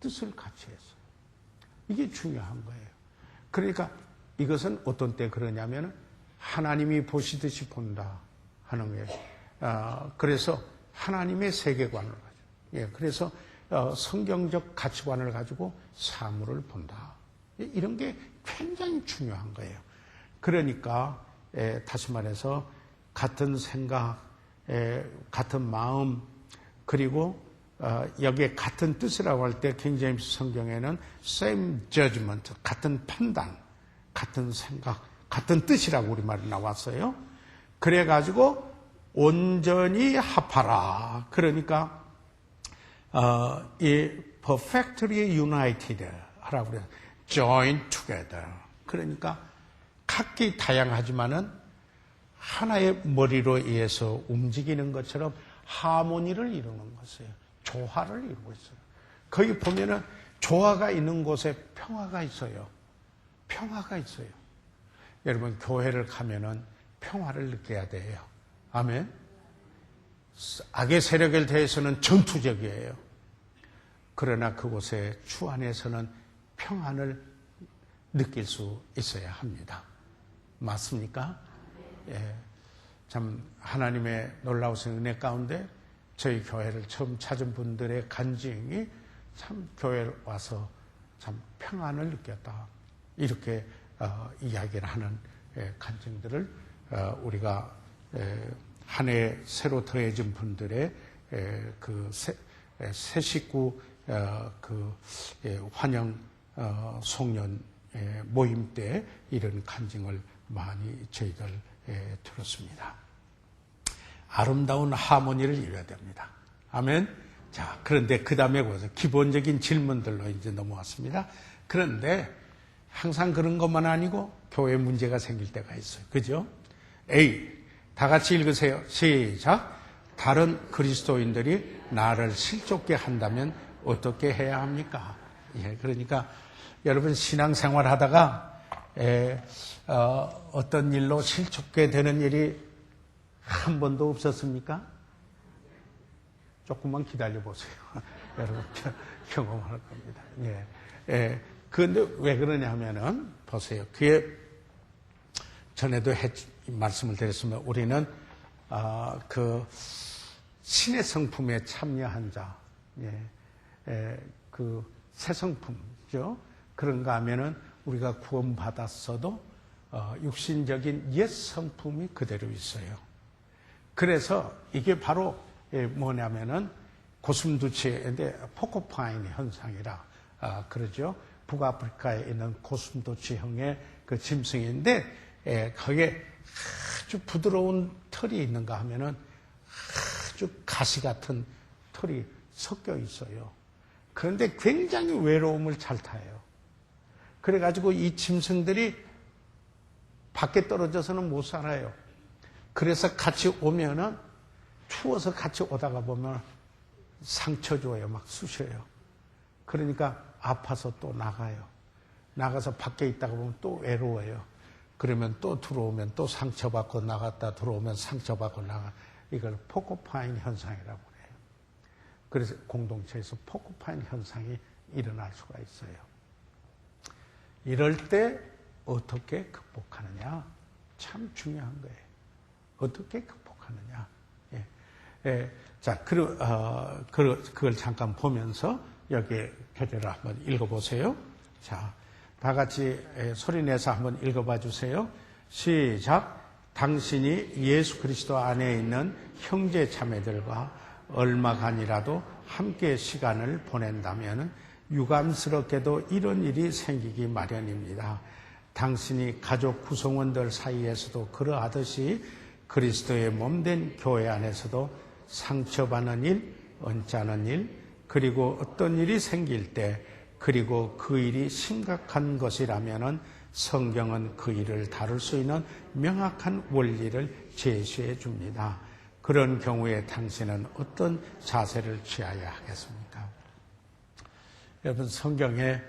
뜻을 같이 했어요. 이게 중요한 거예요. 그러니까 이것은 어떤 때 그러냐면 하나님이 보시듯이 본다 하는 거예요. 그래서 하나님의 세계관을 가지고, 예, 그래서 성경적 가치관을 가지고 사물을 본다. 이런 게 굉장히 중요한 거예요. 그러니까 다시 말해서 같은 생각, 같은 마음, 그리고 여기에 같은 뜻이라고 할 때 킹제임스 성경에는 same judgment, 같은 판단, 같은 생각, 같은 뜻이라고 우리말이 나왔어요. 그래가지고 온전히 합하라. 그러니까 이 perfectly united 하라고 그래요. join together. 그러니까 각기 다양하지만은 하나의 머리로 의해서 움직이는 것처럼 하모니를 이루는 것이에요. 조화를 이루고 있어요. 거기 보면은 조화가 있는 곳에 평화가 있어요. 평화가 있어요. 여러분, 교회를 가면은 평화를 느껴야 돼요. 아멘. 악의 세력에 대해서는 전투적이에요. 그러나 그곳에 주 안에서는 평안을 느낄 수 있어야 합니다. 맞습니까? 예. 참 하나님의 놀라우신 은혜 가운데 저희 교회를 처음 찾은 분들의 간증이 참 교회에 와서 참 평안을 느꼈다. 이렇게 이야기를 하는 간증들을 우리가 한 해 새로 더해진 분들의 그 새 식구 그 환영 송년 모임 때 이런 간증을 많이 저희들 들었습니다. 아름다운 하모니를 이뤄야 됩니다. 아멘. 자, 그런데 그 다음에 보세요. 기본적인 질문들로 이제 넘어왔습니다. 그런데 항상 그런 것만 아니고 교회 문제가 생길 때가 있어요. 그죠? A. 다 같이 읽으세요. 시작. 다른 그리스도인들이 나를 실족게 한다면 어떻게 해야 합니까? 예, 그러니까 여러분 신앙생활 하다가 어떤 일로 실족게 되는 일이 한 번도 없었습니까? 조금만 기다려보세요. 여러분 경험할 겁니다. 예. 그런데 왜 그러냐 하면은 보세요. 그게 전에도 말씀을 드렸으면 우리는 그 신의 성품에 참여한 자, 그 새 성품이죠. 그런가 하면은 우리가 구원받았어도 육신적인 옛 성품이 그대로 있어요. 그래서 이게 바로 뭐냐면은 고슴도치인데 포코파인 현상이라 그러죠. 북아프리카에 있는 고슴도치형의 그 짐승인데 거기에 아주 부드러운 털이 있는가 하면은 아주 가시 같은 털이 섞여 있어요. 그런데 굉장히 외로움을 잘 타요. 그래가지고 이 짐승들이 밖에 떨어져서는 못 살아요. 그래서 같이 오면은 추워서 같이 오다가 보면 상처 줘요. 막 쑤셔요. 그러니까 아파서 또 나가요. 나가서 밖에 있다가 보면 또 외로워요. 그러면 또 들어오면 또 상처받고 나갔다 들어오면 상처받고 나가. 이걸 포코파인 현상이라고 해요. 그래서 공동체에서 포코파인 현상이 일어날 수가 있어요. 이럴 때 어떻게 극복하느냐? 참 중요한 거예요. 어떻게 극복하느냐? 자, 그걸 잠깐 보면서 여기 교재를 한번 읽어보세요. 자, 다 같이 소리 내서 한번 읽어봐 주세요. 시작. 당신이 예수 그리스도 안에 있는 형제 자매들과 얼마간이라도 함께 시간을 보낸다면 유감스럽게도 이런 일이 생기기 마련입니다. 당신이 가족 구성원들 사이에서도 그러하듯이 그리스도의 몸된 교회 안에서도 상처받는 일, 언짢은 일, 그리고 어떤 일이 생길 때, 그리고 그 일이 심각한 것이라면 성경은 그 일을 다룰 수 있는 명확한 원리를 제시해 줍니다. 그런 경우에 당신은 어떤 자세를 취해야 하겠습니까? 여러분, 성경에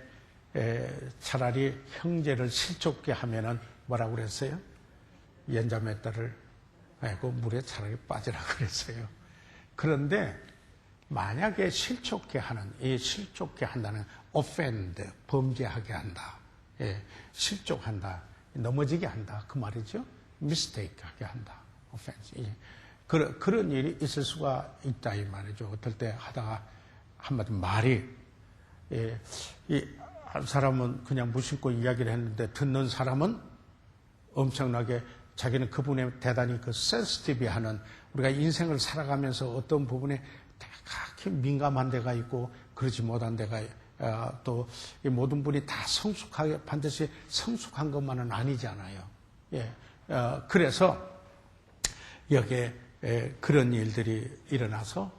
차라리 형제를 실족게 하면은 뭐라고 그랬어요? 연자맷돌을 그 물에 차라리 빠지라 그랬어요. 그런데 만약에 실족게 하는, 이 실족게 한다는 offend, 범죄하게 한다. 실족한다. 넘어지게 한다. 그 말이죠. mistake 하게 한다. offense. 그런 일이 있을 수가 있다. 이 말이죠. 어떨 때 하다가 한마디 말이, 한 사람은 그냥 무심코 이야기를 했는데 듣는 사람은 엄청나게 자기는 그분에 대단히 그 센시티브 하는, 우리가 인생을 살아가면서 어떤 부분에 되게 민감한 데가 있고 그러지 못한 데가 또 이 모든 분이 다 성숙하게 반드시 성숙한 것만은 아니잖아요. 그래서 여기에 그런 일들이 일어나서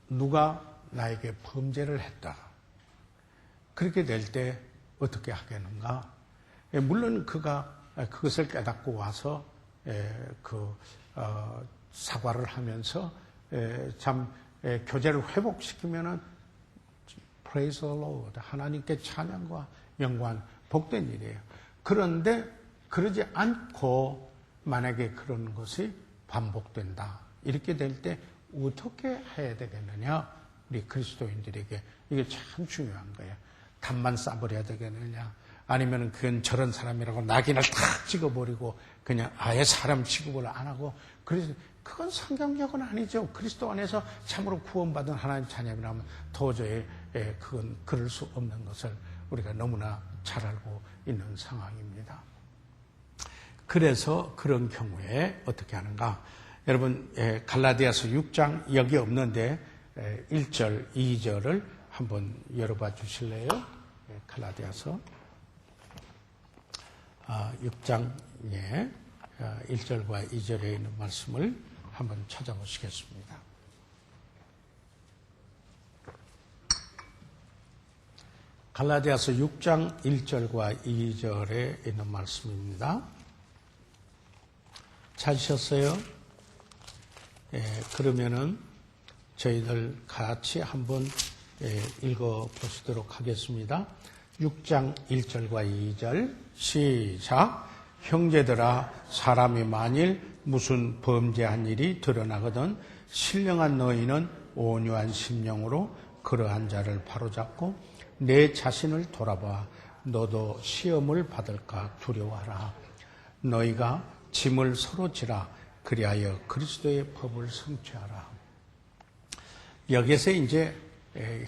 누가 나에게 범죄를 했다. 그렇게 될 때 어떻게 하겠는가? 물론 그가 그것을 깨닫고 와서 사과를 하면서 참 교제를 회복시키면은 Praise the Lord. 하나님께 찬양과 영광, 복된 일이에요. 그런데 그러지 않고 만약에 그런 것이 반복된다. 이렇게 될 때 어떻게 해야 되겠느냐? 우리 그리스도인들에게 이게 참 중요한 거예요. 답만 싸버려야 되겠느냐? 아니면 그건 저런 사람이라고 낙인을 탁 찍어버리고 그냥 아예 사람 취급을 안 하고, 그래서 그건 성경적은 아니죠. 그리스도 안에서 참으로 구원받은 하나님 자녀이라면 도저히 그건 그럴 수 없는 것을 우리가 너무나 잘 알고 있는 상황입니다. 그래서 그런 경우에 어떻게 하는가? 여러분, 갈라디아서 6장 여기 없는데 1절, 2절을 한번 열어봐 주실래요? 갈라디아서 6장 1절과 2절에 있는 말씀을 한번 찾아보시겠습니다. 갈라디아서 6장 1절과 2절에 있는 말씀입니다. 찾으셨어요? 그러면은 저희들 같이 한번 읽어보시도록 하겠습니다. 6장 1절과 2절 시작. 형제들아, 사람이 만일 무슨 범죄한 일이 드러나거든 신령한 너희는 온유한 심령으로 그러한 자를 바로잡고 내 자신을 돌아봐 너도 시험을 받을까 두려워하라. 너희가 짐을 서로 지라. 그리하여 그리스도의 법을 성취하라. 여기에서 이제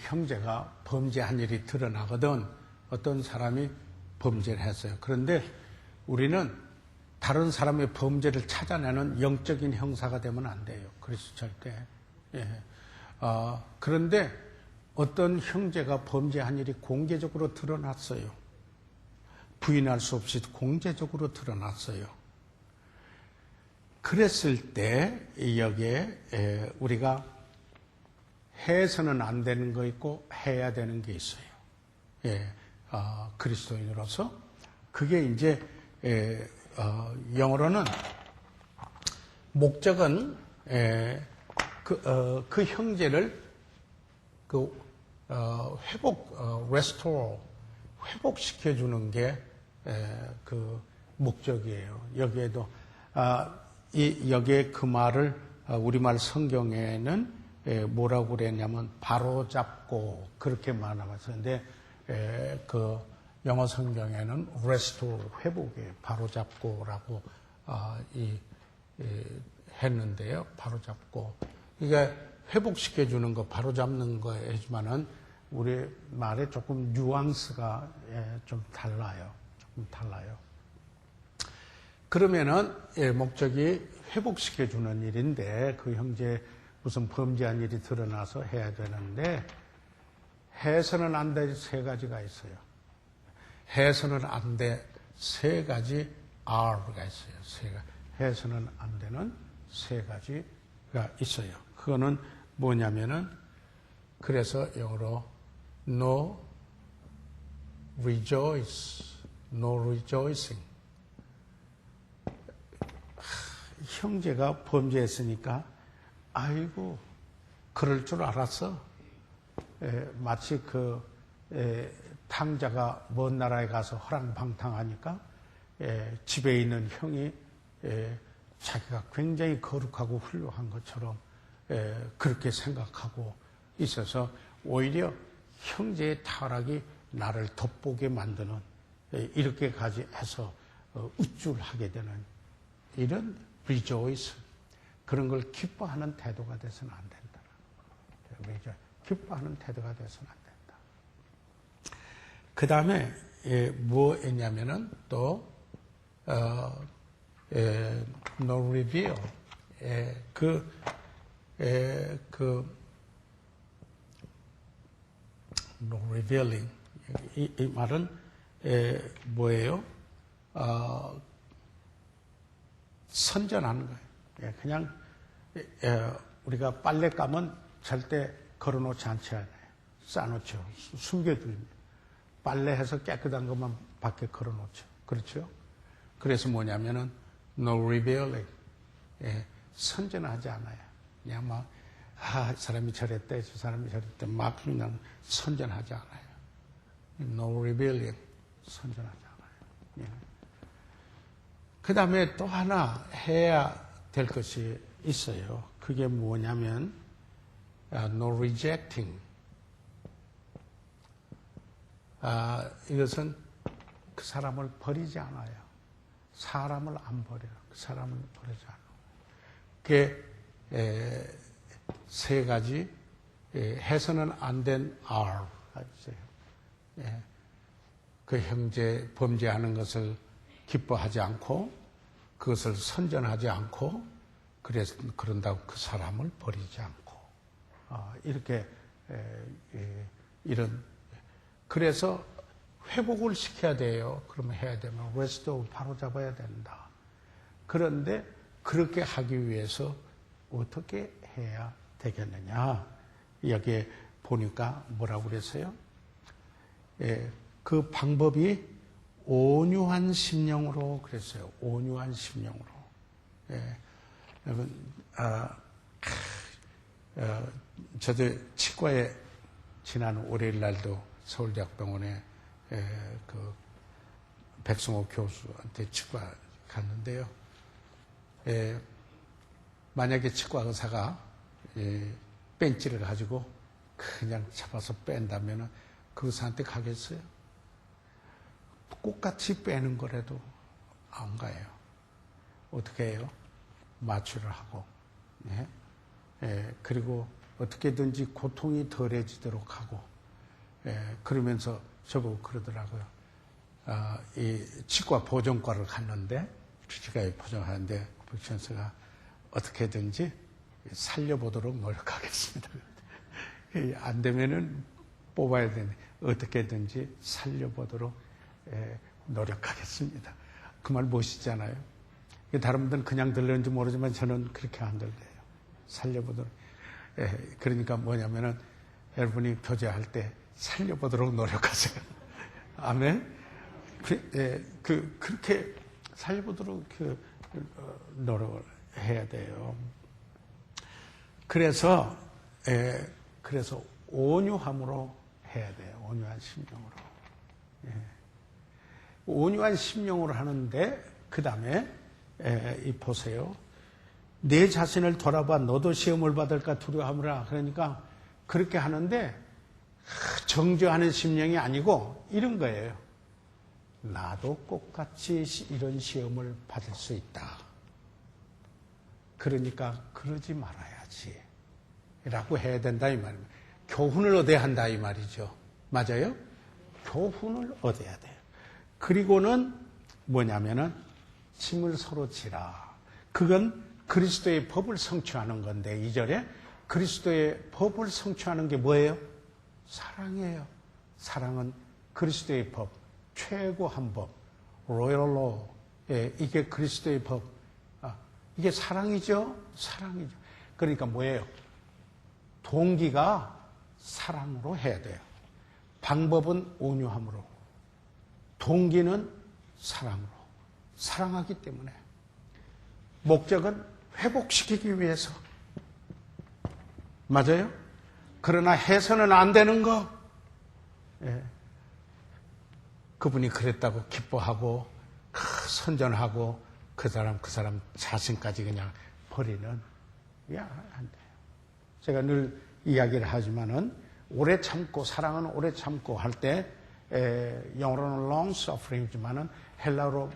형제가 범죄한 일이 드러나거든 어떤 사람이 범죄를 했어요. 그런데 우리는 다른 사람의 범죄를 찾아내는 영적인 형사가 되면 안 돼요. 그래서 절대. 그런데 어떤 형제가 범죄한 일이 공개적으로 드러났어요. 부인할 수 없이 공개적으로 드러났어요. 그랬을 때 여기에 우리가 해서는 안 되는 거 있고 해야 되는 게 있어요. 그리스도인으로서 그게 이제 영어로는 목적은 그 형제를 회복시켜 주는 게 그 목적이에요. 여기에도 여기에 그 말을 우리말 성경에는 뭐라고 그랬냐면 바로잡고 그렇게 말하면서인데 그 영어 성경에는 restore, 회복에 바로잡고라고 했는데요. 바로잡고 이게 회복시켜 주는 거, 바로잡는 거지만은 우리 말에 조금 뉘앙스가 좀 달라요. 조금 달라요. 그러면은 목적이 회복시켜 주는 일인데 그 형제 무슨 범죄한 일이 드러나서 해야 되는데 해서는 안 될 세 가지가 있어요. 해서는 안 돼 세 가지 R가 있어요. 해서는 안 되는 세 가지가 있어요. 그거는 뭐냐면은 그래서 영어로 no rejoicing. 형제가 범죄했으니까 아이고 그럴 줄 알았어. 마치 탕자가 먼 나라에 가서 허랑방탕하니까 집에 있는 형이 자기가 굉장히 거룩하고 훌륭한 것처럼 그렇게 생각하고 있어서 오히려 형제의 타락이 나를 돋보게 만드는 이렇게까지 해서 우쭐하게 되는 이런 rejoice, 그런 걸 기뻐하는 태도가 돼서는 안 된다. 기뻐하는 태도가 돼서는 안 된다. 그 다음에 뭐 했냐면은 또 no reveal, no revealing, 이 말은 뭐예요? 선전하는 거예요. 그냥 우리가 빨래 감은 절대 걸어놓지 않잖아요. 쌓아놓죠. 숨겨둡니다. 빨래해서 깨끗한 것만 밖에 걸어놓죠. 그렇죠? 그래서 뭐냐면은 no revealing, 선전하지 않아요. 그냥 막 사람이 저랬대, 저 사람이 저랬대, 막 그냥 선전하지 않아요. no revealing, 선전하지 않아요. 그 다음에 또 하나 해야 될 것이 있어요. 그게 뭐냐면 no rejecting. 이것은 그 사람을 버리지 않아요. 사람을 안 버려요. 그 사람을 버리지 않아요. 그게 세 가지 해서는 안 된 R가 있어요. 그 형제 범죄하는 것을 기뻐하지 않고 그것을 선전하지 않고 그런다고 그 사람을 버리지 않고 이렇게 이런, 그래서 회복을 시켜야 돼요. 그러면 해야 되면 레스토어 바로 잡아야 된다. 그런데 그렇게 하기 위해서 어떻게 해야 되겠느냐? 여기에 보니까 뭐라고 그랬어요? 그 방법이 온유한 심령으로 그랬어요. 온유한 심령으로. 여러분, 저도 치과에 지난 월요일 날도 서울대학병원에 그 백승호 교수한테 치과 갔는데요. 만약에 치과 의사가 벤치를 가지고 그냥 잡아서 뺀다면 그 의사한테 가겠어요? 똑같이 빼는 거라도 안 가요. 어떻게 해요? 마취를 하고, 그리고 어떻게든지 고통이 덜해지도록 하고, 그러면서 저보고 그러더라고요. 이 치과 보정과를 갔는데, 치과에 보정하는데, 백천수가 어떻게든지 살려보도록 노력하겠습니다. 안 되면은 뽑아야 되는데, 어떻게든지 살려보도록 노력하겠습니다. 그 말 멋있잖아요. 다른 분들은 그냥 들렸는지 모르지만 저는 그렇게 안 들려요. 살려보도록. 그러니까 뭐냐면은 여러분이 교제할 때 살려보도록 노력하세요. 아멘. 그렇게 살려보도록 노력을 해야 돼요. 그래서 온유함으로 해야 돼요. 온유한 심령으로. 온유한 심령으로 하는데, 그 다음에, 보세요. 내 자신을 돌아봐 너도 시험을 받을까 두려워하므라. 그러니까 그렇게 하는데, 정죄하는 심령이 아니고 이런 거예요. 나도 똑같이 이런 시험을 받을 수 있다. 그러니까 그러지 말아야지. 라고 해야 된다, 이 말입니다. 교훈을 얻어야 한다, 이 말이죠. 맞아요? 교훈을 얻어야 돼요. 그리고는 뭐냐면은 짐을 서로 지라. 그건 그리스도의 법을 성취하는 건데, 2절에 그리스도의 법을 성취하는 게 뭐예요? 사랑이에요. 사랑은 그리스도의 법, 최고한 법, 로열 로. 이게 그리스도의 법. 이게 사랑이죠? 사랑이죠. 그러니까 뭐예요? 동기가 사랑으로 해야 돼요. 방법은 온유함으로. 동기는 사랑으로. 사랑하기 때문에. 목적은 회복시키기 위해서. 맞아요? 그러나 해서는 안 되는 거. 그분이 그랬다고 기뻐하고 선전하고 그 사람 자신까지 그냥 버리는 야, 안 돼요. 제가 늘 이야기를 하지만은 오래 참고 사랑은 오래 참고 할 때 영어로는 long suffering이지만은 헬라어로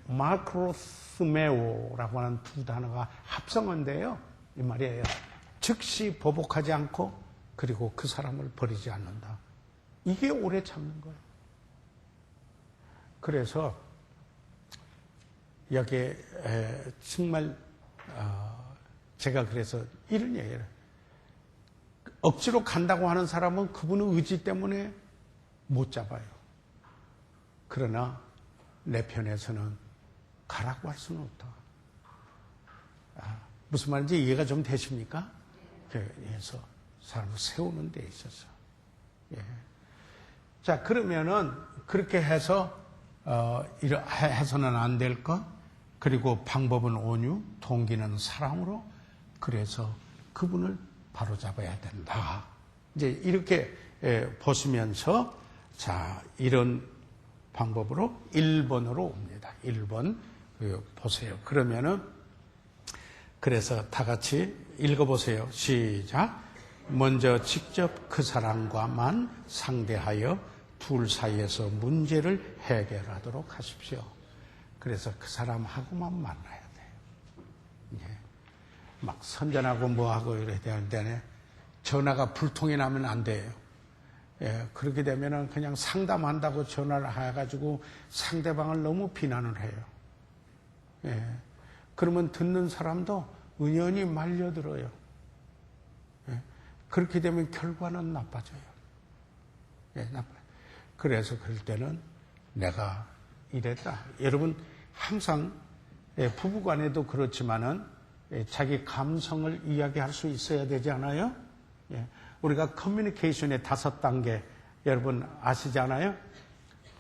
마크로스메오라고 하는 두 단어가 합성어인데요. 이 말이에요. 즉시 보복하지 않고 그리고 그 사람을 버리지 않는다. 이게 오래 참는 거예요. 그래서 여기에 정말 제가 그래서 이런 얘기를 억지로 간다고 하는 사람은 그분의 의지 때문에 못 잡아요. 그러나 내 편에서는 가라고 할 수는 없다. 무슨 말인지 이해가 좀 되십니까? 그래서 사람을 세우는 데 있어서. 예. 자, 그러면은 그렇게 해서 해서는 안 될 것, 그리고 방법은 온유, 동기는 사랑으로, 그래서 그분을 바로잡아야 된다. 이제 이렇게 보시면서 자, 이런 방법으로 1번으로 옵니다. 1번 보세요. 그러면은 그래서 다 같이 읽어보세요. 시작. 먼저 직접 그 사람과만 상대하여 둘 사이에서 문제를 해결하도록 하십시오. 그래서 그 사람하고만 만나야 돼요. 예. 막 선전하고 뭐하고 이래야 되는데 전화가 불통이 나면 안 돼요. 예. 그렇게 되면은 그냥 상담한다고 전화를 해가지고 상대방을 너무 비난을 해요. 예. 그러면 듣는 사람도 은연히 말려들어요. 예. 그렇게 되면 결과는 나빠져요. 예, 나빠요. 그래서 그럴 때는 내가 이랬다. 여러분 항상 부부간에도 그렇지만은 자기 감성을 이야기할 수 있어야 되지 않아요? 예. 우리가 커뮤니케이션의 5단계 여러분 아시잖아요?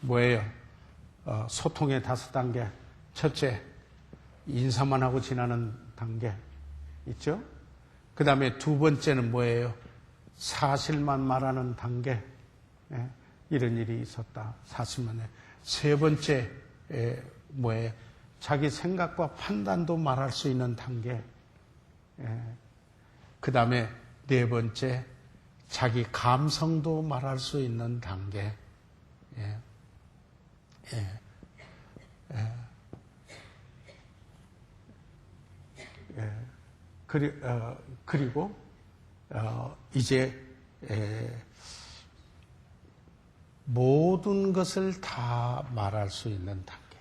뭐예요? 소통의 5단계. 첫째, 인사만 하고 지나는 단계 있죠? 그 다음에 두 번째는 뭐예요? 사실만 말하는 단계. 예. 이런 일이 있었다. 사실만 해. 세 번째 뭐예요? 자기 생각과 판단도 말할 수 있는 단계. 예. 그 다음에 네 번째 자기 감성도 말할 수 있는 단계. 예. 예. 예. 예. 그리고 이제 모든 것을 다 말할 수 있는 단계.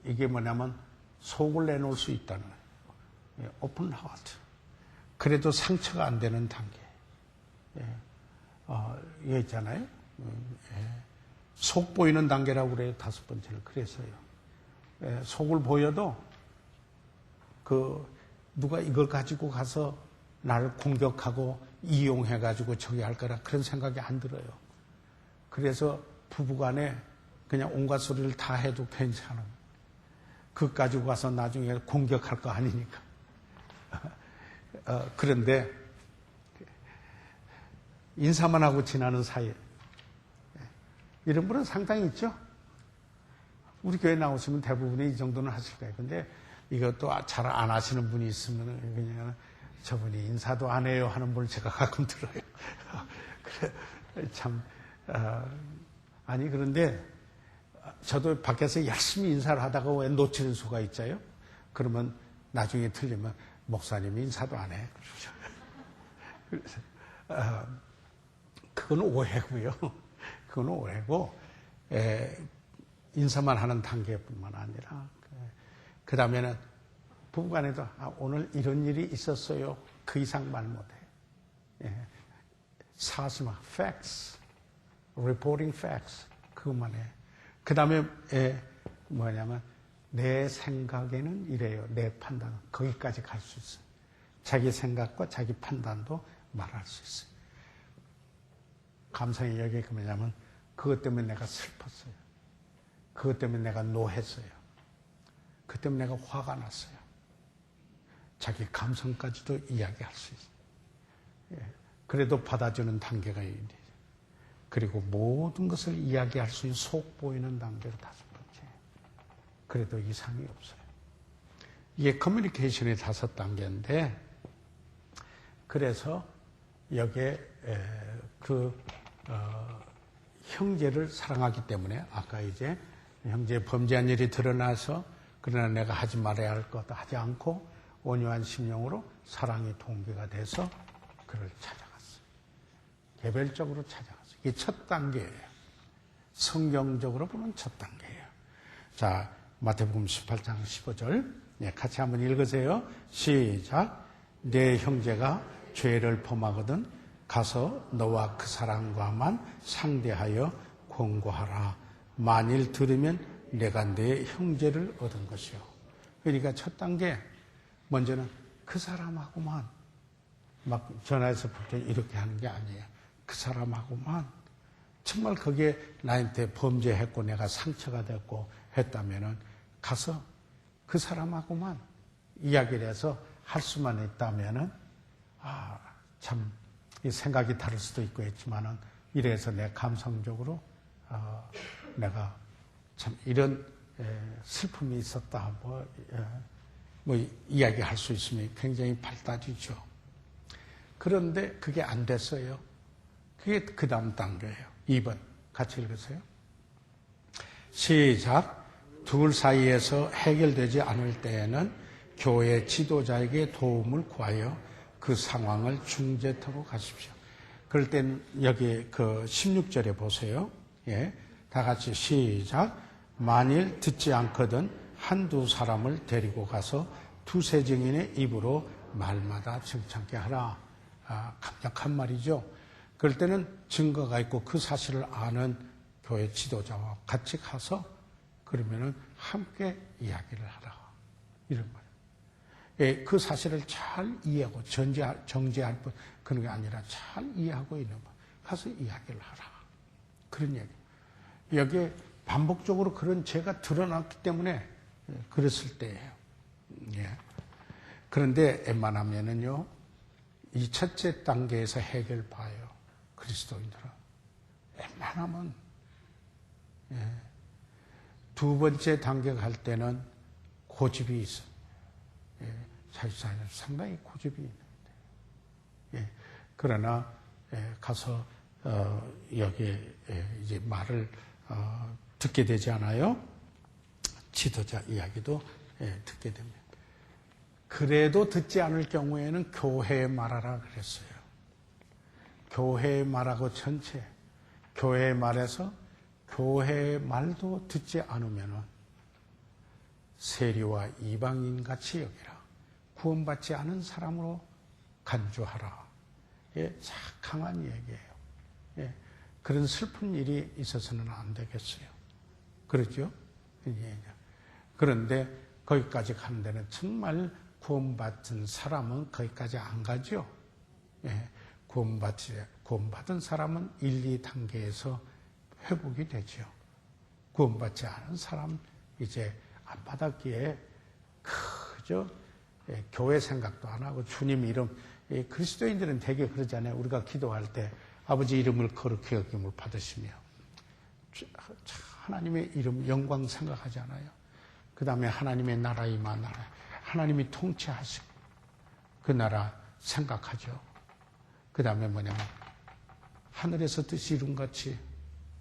이게 뭐냐면 속을 내놓을 수 있다는 거예요. 오픈 하트. 그래도 상처가 안 되는 단계. 이게 있잖아요. 속 보이는 단계라고 그래요. 5번째를. 그래서요. 속을 보여도 누가 이걸 가지고 가서 나를 공격하고 이용해가지고 저기 할 거라 그런 생각이 안 들어요. 그래서 부부간에 그냥 온갖 소리를 다 해도 괜찮아. 그것 가지고 가서 나중에 공격할 거 아니니까. 그런데 인사만 하고 지나는 사이에 이런 분은 상당히 있죠. 우리 교회 나오시면 대부분이 이 정도는 하실 거예요. 근데 이것도 잘 안 하시는 분이 있으면 그냥 저분이 인사도 안 해요 하는 분을 제가 가끔 들어요. 그래, 참 아니 그런데 저도 밖에서 열심히 인사를 하다가 왜 놓치는 수가 있잖아요. 그러면 나중에 틀리면 목사님이 인사도 안 해. 그래서 그건 오해고요. 그건 오해고 인사만 하는 단계뿐만 아니라 그 다음에는 부부간에도 오늘 이런 일이 있었어요. 그 이상 말 못해. 사실만 facts, reporting facts 그것만 해. 그 다음에 뭐냐면 내 생각에는 이래요. 내 판단은 거기까지 갈 수 있어요. 자기 생각과 자기 판단도 말할 수 있어요. 감상의 여기가 뭐냐면 그것 때문에 내가 슬펐어요. 그것 때문에 내가 노했어요. 그것 때문에 내가 화가 났어요. 자기 감성까지도 이야기할 수 있어요. 그래도 받아주는 단계가 있는데 그리고 모든 것을 이야기할 수 있는 속 보이는 단계로 5번째. 그래도 이상이 없어요. 이게 커뮤니케이션의 5단계인데, 그래서 여기에 형제를 사랑하기 때문에, 아까 이제 형제 범죄한 일이 드러나서 그러나 내가 하지 말아야 할 것도 하지 않고 온유한 심령으로 사랑의 동기가 돼서 그를 찾아갔어요. 개별적으로 찾아갔어요. 이게 첫 단계예요. 성경적으로 보면 첫 단계예요. 자, 마태복음 18장 15절. 네, 같이 한번 읽으세요. 시작. 내 형제가 죄를 범하거든 가서 너와 그 사람과만 상대하여 권고하라. 만일 들으면 내가 내 형제를 얻은 것이요. 그러니까 첫 단계, 먼저는 그 사람하고만, 막 전화해서 볼 때 이렇게 하는 게 아니에요. 그 사람하고만, 정말 거기에 나한테 범죄했고 내가 상처가 됐고 했다면은 가서 그 사람하고만 이야기를 해서 할 수만 있다면은, 참, 이 생각이 다를 수도 있고 했지만은, 이래서 내 감성적으로, 내가 참 이런 슬픔이 있었다, 이야기할 수 있으면 굉장히 발달이죠. 그런데 그게 안 됐어요. 그게 그 다음 단계예요. 2번. 같이 읽으세요. 시작. 둘 사이에서 해결되지 않을 때에는 교회 지도자에게 도움을 구하여 그 상황을 중재하고 가십시오. 그럴 땐 여기 그 16절에 보세요. 예. 다 같이 시작. 만일 듣지 않거든 한두 사람을 데리고 가서 두세 증인의 입으로 말마다 정창케 하라. 강력한 말이죠. 그럴 때는 증거가 있고 그 사실을 아는 교회 지도자와 같이 가서 그러면은 함께 이야기를 하라. 이런 거예요. 예, 그 사실을 잘 이해하고 정죄할 뿐 그런 게 아니라 잘 이해하고 있는 거. 가서 이야기를 하라. 그런 얘기. 여기에 반복적으로 그런 죄가 드러났기 때문에 그랬을 때예요. 예. 그런데 웬만하면은요, 이 첫째 단계에서 해결 봐요. 그리스도인들은. 웬만하면. 예. 두 번째 단계 갈 때는 고집이 있어. 예. 사실상 상당히 고집이 있는데. 예. 그러나, 가서, 여기에, 이제 말을, 듣게 되지 않아요? 지도자 이야기도 듣게 됩니다. 그래도 듣지 않을 경우에는 교회에 말하라 그랬어요. 교회에 말하고 전체, 교회에 말해서 교회의 말도 듣지 않으면은 세리와 이방인같이 여기라. 구원받지 않은 사람으로 간주하라. 예, 강한 얘기예요. 예, 그런 슬픈 일이 있어서는 안 되겠어요. 그렇죠? 예. 그런데 거기까지 가는 데는 정말 구원받은 사람은 거기까지 안 가죠. 예, 구원받은 사람은 1, 2단계에서 회복이 되죠. 구원받지 않은 사람 이제 안 받았기에 그저 교회 생각도 안 하고 주님 이름, 그리스도인들은 되게 그러잖아요. 우리가 기도할 때 아버지 이름을 거룩히 여김을 받으시며 하나님의 이름 영광 생각하지 않아요. 그 다음에 하나님의 나라 임하나라, 하나님이 통치하시고 그 나라 생각하죠. 그 다음에 뭐냐면 하늘에서 뜻이 이룬같이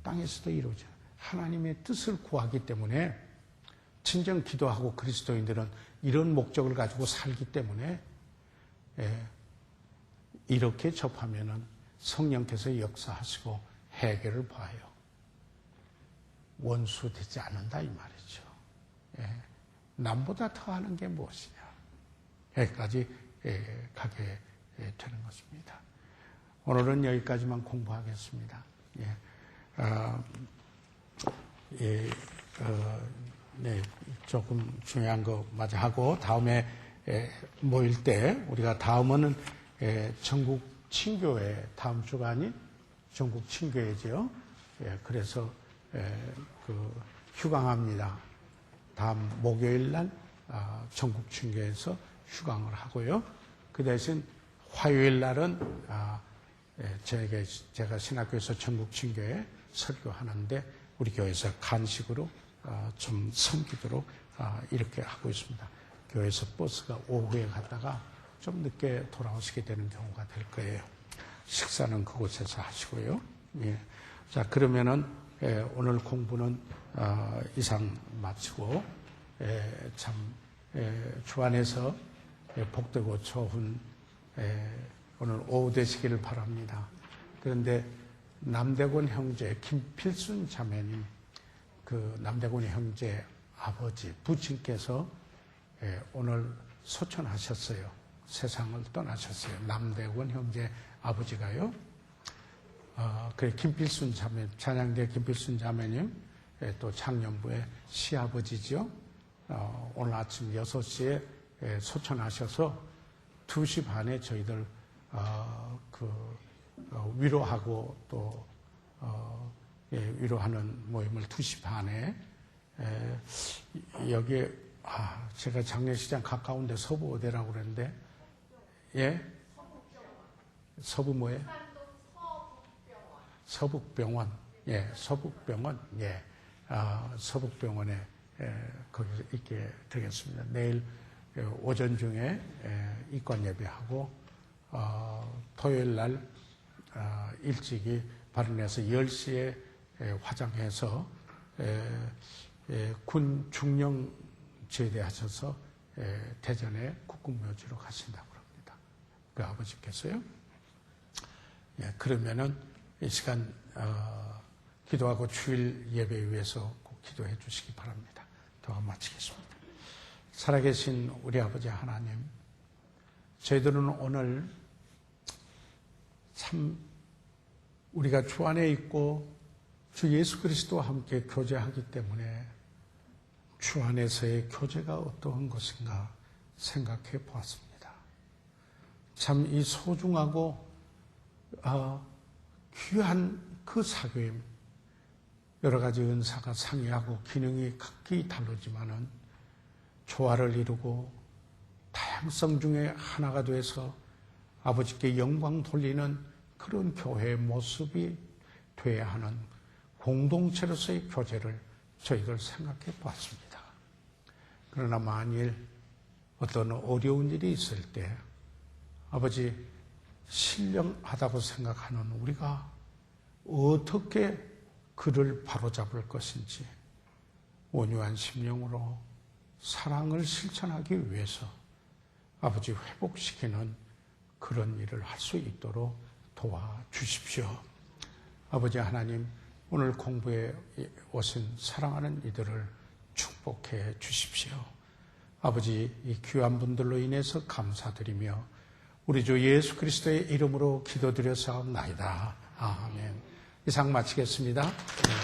땅에서도 이루어져. 하나님의 뜻을 구하기 때문에 진정 기도하고 그리스도인들은 이런 목적을 가지고 살기 때문에 이렇게 접하면은 성령께서 역사하시고 해결을 봐요. 원수 되지 않는다 이 말이죠. 남보다 더하는 게 무엇이냐. 여기까지 가게 되는 것입니다. 오늘은 여기까지만 공부하겠습니다. 조금 중요한 거 마저 하고 다음에 모일 때 우리가 다음은 전국 친교회 다음 주가 아닌 전국 친교회죠. 그래서 그 휴강합니다. 다음 목요일 날 전국 친교회에서 휴강을 하고요. 그 대신 화요일 날은 제가 신학교에서 전국친교회 설교하는데 우리 교회에서 간식으로 좀 섬기도록 이렇게 하고 있습니다. 교회에서 버스가 오후에 갔다가 좀 늦게 돌아오시게 되는 경우가 될 거예요. 식사는 그곳에서 하시고요. 예. 자, 그러면은 오늘 공부는 이상 마치고 주 안에서 복되고 좋은 오늘 오후 되시기를 바랍니다. 그런데 남대곤 형제 김필순 자매님, 그 남대곤 형제 아버지 부친께서 오늘 소천하셨어요. 세상을 떠나셨어요. 남대곤 형제 아버지가요. 그래 김필순 자매, 찬양대 김필순 자매님, 또 창년부의 시아버지죠. 오늘 아침 6시에 소천하셔서 2시 반에 저희들 위로하고 또 위로하는 모임을 2시 반에 여기에 제가 장례식장 가까운데 서부 어디라고 그랬는데 서부 뭐예요? 서북병원. 서북병원. 서북병원에 거기서 있게 되겠습니다. 내일 오전 중에 입관 예배하고 토요일 날 일찍이 발인해서 10시에 화장해서 군 중령 제대하셔서 대전에 국군묘지로 가신다고 합니다. 그 아버지께서요. 그러면은 이 시간 기도하고 주일 예배 위해서 꼭 기도해 주시기 바랍니다. 도와 마치겠습니다. 살아계신 우리 아버지 하나님, 저희들은 오늘 참 우리가 주 안에 있고 주 예수 그리스도와 함께 교제하기 때문에 주 안에서의 교제가 어떠한 것인가 생각해 보았습니다. 참 이 소중하고 귀한 그 사귐, 여러 가지 은사가 상이하고 기능이 각기 다르지만은 조화를 이루고 다양성 중에 하나가 돼서 아버지께 영광 돌리는 그런 교회의 모습이 돼야 하는 공동체로서의 교제를 저희들 생각해 보았습니다. 그러나 만일 어떤 어려운 일이 있을 때 아버지 신령하다고 생각하는 우리가 어떻게 그를 바로잡을 것인지 온유한 심령으로 사랑을 실천하기 위해서 아버지 회복시키는 그런 일을 할 수 있도록 도와주십시오. 아버지 하나님, 오늘 공부에 오신 사랑하는 이들을 축복해 주십시오. 아버지, 이 귀한 분들로 인해서 감사드리며 우리 주 예수 그리스도의 이름으로 기도드려 사옵나이다. 아멘. 이상 마치겠습니다.